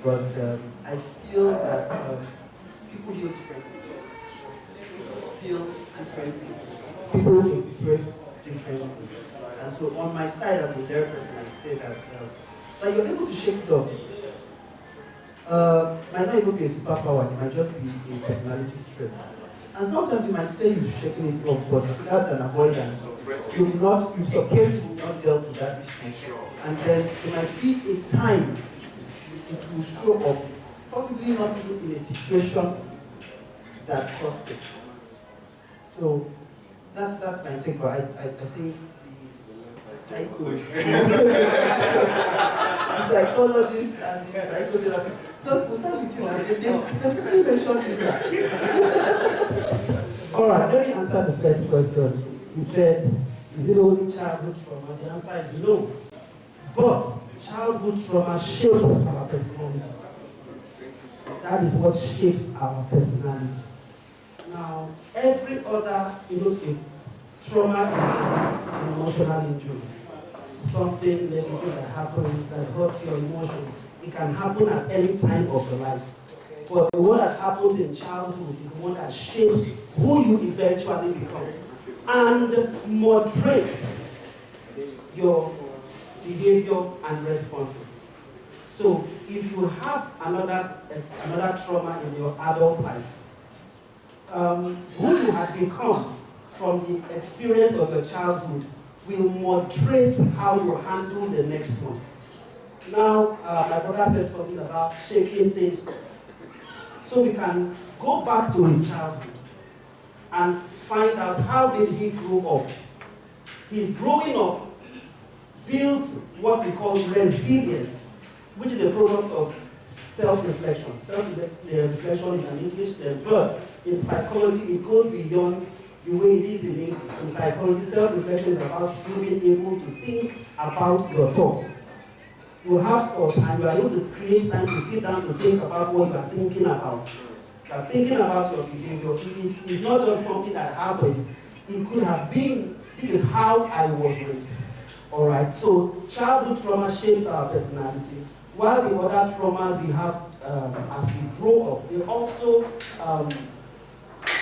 But I feel that people heal differently. Feel differently. People express differently. And so on my side as a lawyer person, I say that you're able to shake it off. Might not even be a superpower, it might just be a personality trait. And sometimes you might say you've shaken it off, but that's an avoidance. You've suppressed it, you've not dealt with that issue. And then there might be a time it will show up, possibly not even in a situation that caused it. So that's my take, but I think the psychologists and the psychotherapist, just to start with you now, they specifically mentioned this. All right, let me answer the first question. You said, is it only childhood trauma? The answer is no. But childhood trauma shapes our personality. That is what shapes our personality. Now, every other trauma is an emotional injury. Something negative that happens that hurts your emotion. It can happen at any time of your life. But the one that happens in childhood is the one that shapes who you eventually become and moderates your behavior and responses. So if you have another trauma in your adult life, who you have become from the experience of your childhood will moderate how you handle the next one. Now, my brother said something about shaking things. So we can go back to his childhood and find out how did he grow up. His growing up built what we call resilience, which is a product of self-reflection. Self-reflection is an English term, but in psychology it goes beyond the way it is in English. In psychology, self-reflection is about you being able to think about your thoughts. You have thoughts and you are able to create time to sit down to think about what you are thinking about. You are thinking about your behavior. It's not just something that happens. It could have been, this is how I was raised. Alright, so childhood trauma shapes our personality. While the other traumas we have as we grow up, they also,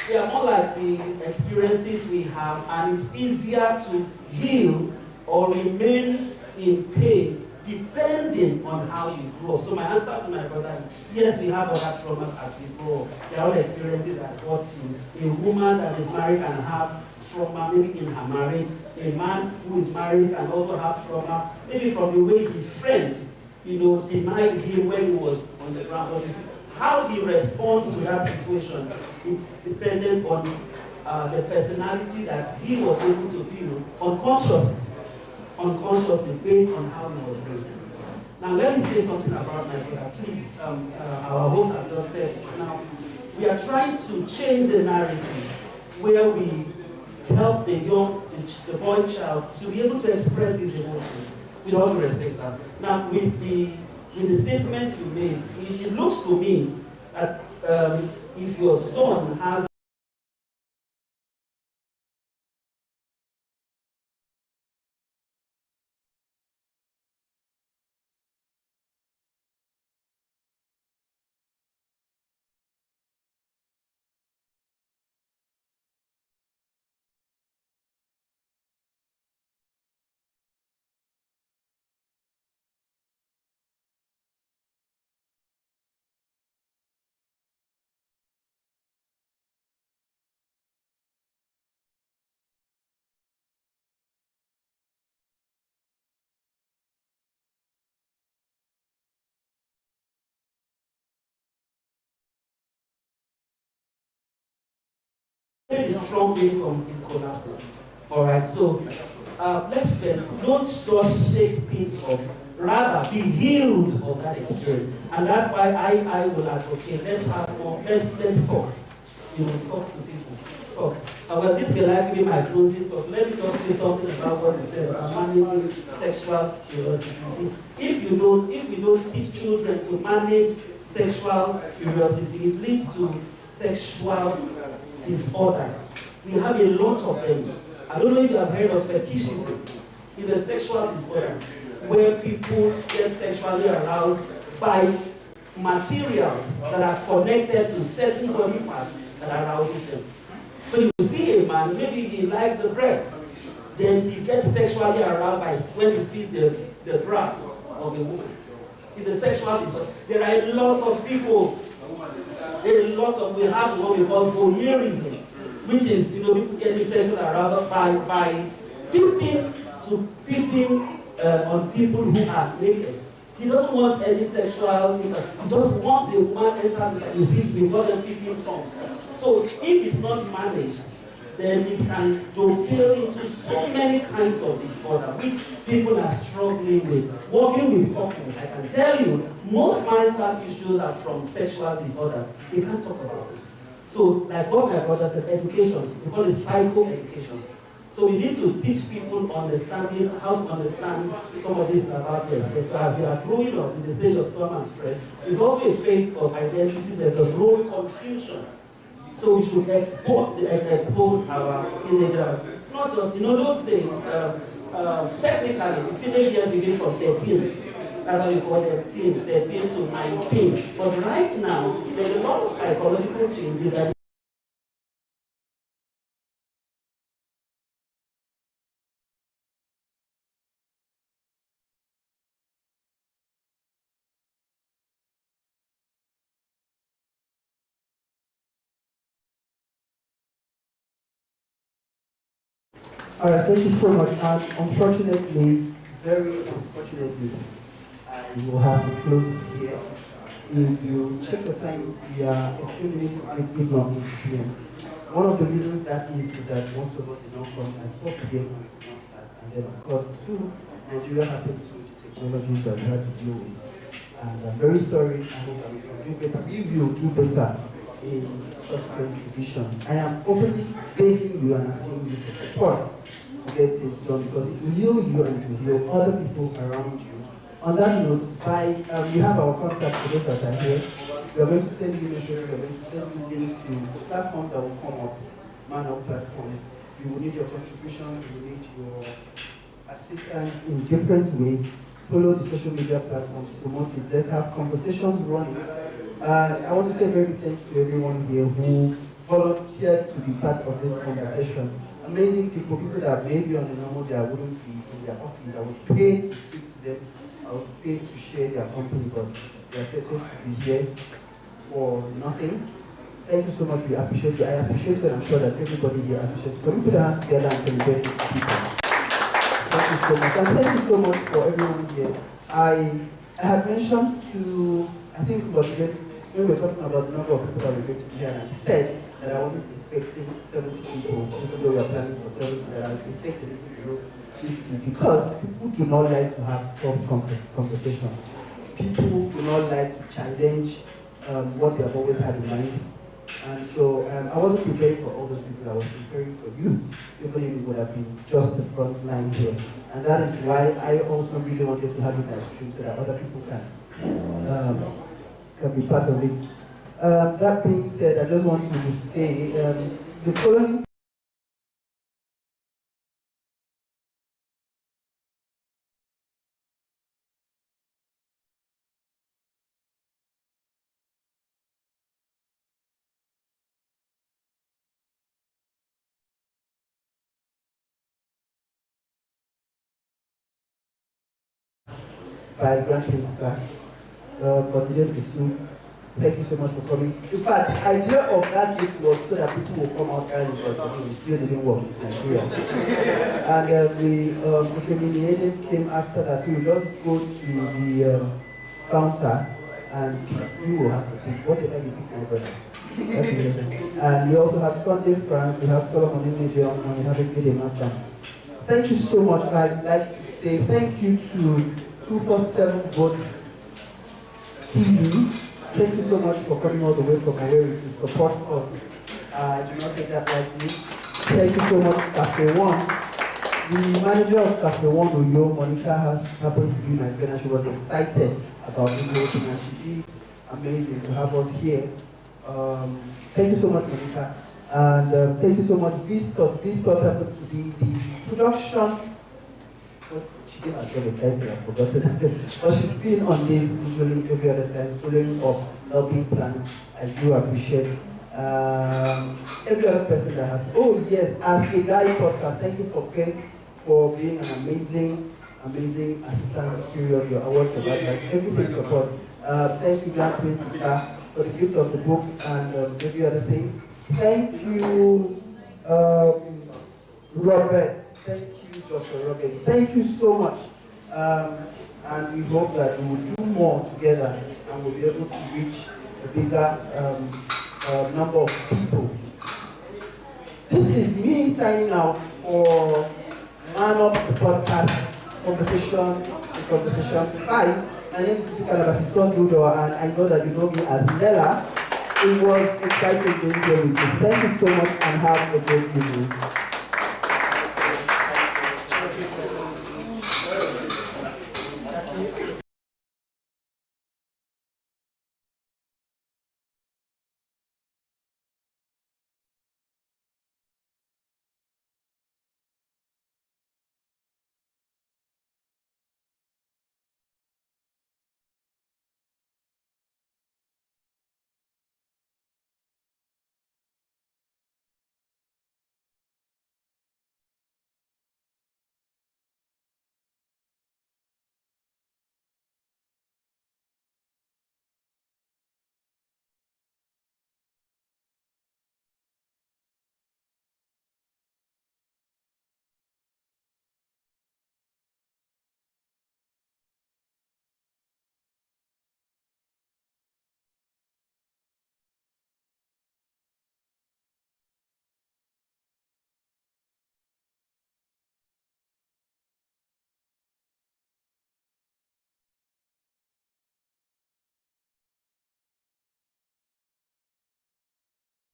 they are more like the experiences we have, and it's easier to heal or remain in pain depending on how you grow. So my answer to my brother is, yes, we have other traumas as we grow up. There are all experiences that hurt you. A woman that is married can have trauma maybe in her marriage. A man who is married can also have trauma, maybe from the way his friend, denied him when he was on the ground. How he responds to that situation is dependent on the personality that he was able to build unconsciously based on how he was raised. Now let me say something about my brother, please. Our host has just said it. Now, we are trying to change the narrative where we help the boy child to be able to express his emotions with all due respect, sir. Now, with the statements you made, it looks to me that if your son has very strong income in collapses. All right, so let's don't just shake things off. Rather, be healed of that experience, and that's why I will advocate. Let's have more. Let's talk. Talk to people. Talk. Well, this will likely be my closing talk. Let me just say something about what you said about managing sexual curiosity. If we don't teach children to manage sexual curiosity, it leads to sexual disorders. We have a lot of them. I don't know if you have heard of fetishism. It's a sexual disorder where people get sexually aroused by materials that are connected to certain body parts that arouse them. So you see a man, maybe he likes the breast, then he gets sexually aroused by when he sees the bra of a woman. It's a sexual disorder. There are a lot of people. We have what we call voyeurism, which is, people getting sexual arousal by peeping on people who are naked. He doesn't want any sexual, he just wants the woman enters and you see, we call them peeping tongue. So if it's not managed, then it can dovetail into so many kinds of disorder which people are struggling with. Working with couples, I can tell you, most marital issues are from sexual disorder. They can't talk about it. So, like what my brother said, education, we call it psycho-education. So we need to teach people how to understand some of this about this. So as we are growing up in the stage of storm and stress, there's also a phase of identity, there's a role confusion. So we should expose our teenagers, not just, those things, technically, the teenage years begin from 13. That's how we call them teens, 13 to 19. But right now, there's a lot of psychological changes that All right, thank you so much. And unfortunately, very unfortunately, I will have to close here. If you check your time, we are a few minutes to 8, if not 8 p.m. One of the reasons that is that most of us did not come at 4 p.m. when we could not start. And then, of course, two, Nigeria happened to the technologies that we had to deal with. And I'm very sorry. I hope that we can do better. We will do better in subsequent editions. I am openly begging you and asking you for support to get this done because it will heal you and it will heal other people around you. On that note, we have our contact for those that are here. We are going to send you messages, we are going to send you links to platforms that will come up, manual platforms. We will need your contribution, we will need your assistance in different ways. Follow the social media platforms, promote it, let's have conversations running. I want to say a very big thank you to everyone here who volunteered to be part of this conversation. Amazing people that maybe on the normal day I wouldn't be in their office. I would pay to speak to them, I would pay to share their company, but they accepted to be here for nothing. Thank you so much, we appreciate you. I appreciate it, I'm sure that everybody here appreciates it. Can we put our hands together and celebrate these people? Thank you so much. And thank you so much for everyone here. I had mentioned to, I think, when we were talking about the number of people that we're going to be here, and I said that I wasn't expecting 70 people, even though we are planning for 70, that I was expecting it to grow 50, because people do not like to have tough conversations. People do not like to challenge what they have always had in mind. And so I wasn't preparing for all those people, I was preparing for you, even if it would have been just the front line here. And that is why I also really wanted to have it as stream so that other people can be part of it. That being said, I just want to say the following. By Grand Principal, but didn't pursue. Thank you so much for coming. In fact, the idea of that gift was so that people will come out early, but it still didn't work. It's Nigeria. And the humiliated came after that. So you just go to the counter and you will have to pick whatever you pick, my brother. And we also have Sunday Frank, we have Solomon Medium, and we have a good enough. Thank you so much. I'd like to say thank you to 247 Votes TV. Thank you so much for coming all the way from Owerri to support us. I do not take that lightly. Thank you so much, Cafe One. The manager of Cafe One, Uyo, Monica, happens to be my friend, and she was excited about me working, and she did amazing to have us here. Thank you so much, Monica. And thank you so much, Vistos. Vistos happened to be the production. She gave herself a title, I've forgotten. But she's been on this usually every other time, following up, helping plan. I do appreciate every other person that has. Oh yes, as a guy podcast, thank you for being an amazing assistant period, your awards, your advice, everything support. Thank you, Grand Principal, for the gift of the books and every other thing. Thank you, Robert. Thank you, Dr. Robert. Thank you so much. And we hope that we will do more together and we'll be able to reach a bigger number of people. This is me signing out for Man Up Podcast Conversation 5. My name is Titi Kalabasi Dudo, and I know that you know me as Nela. It was exciting being here with you. Thank you so much and have a great evening.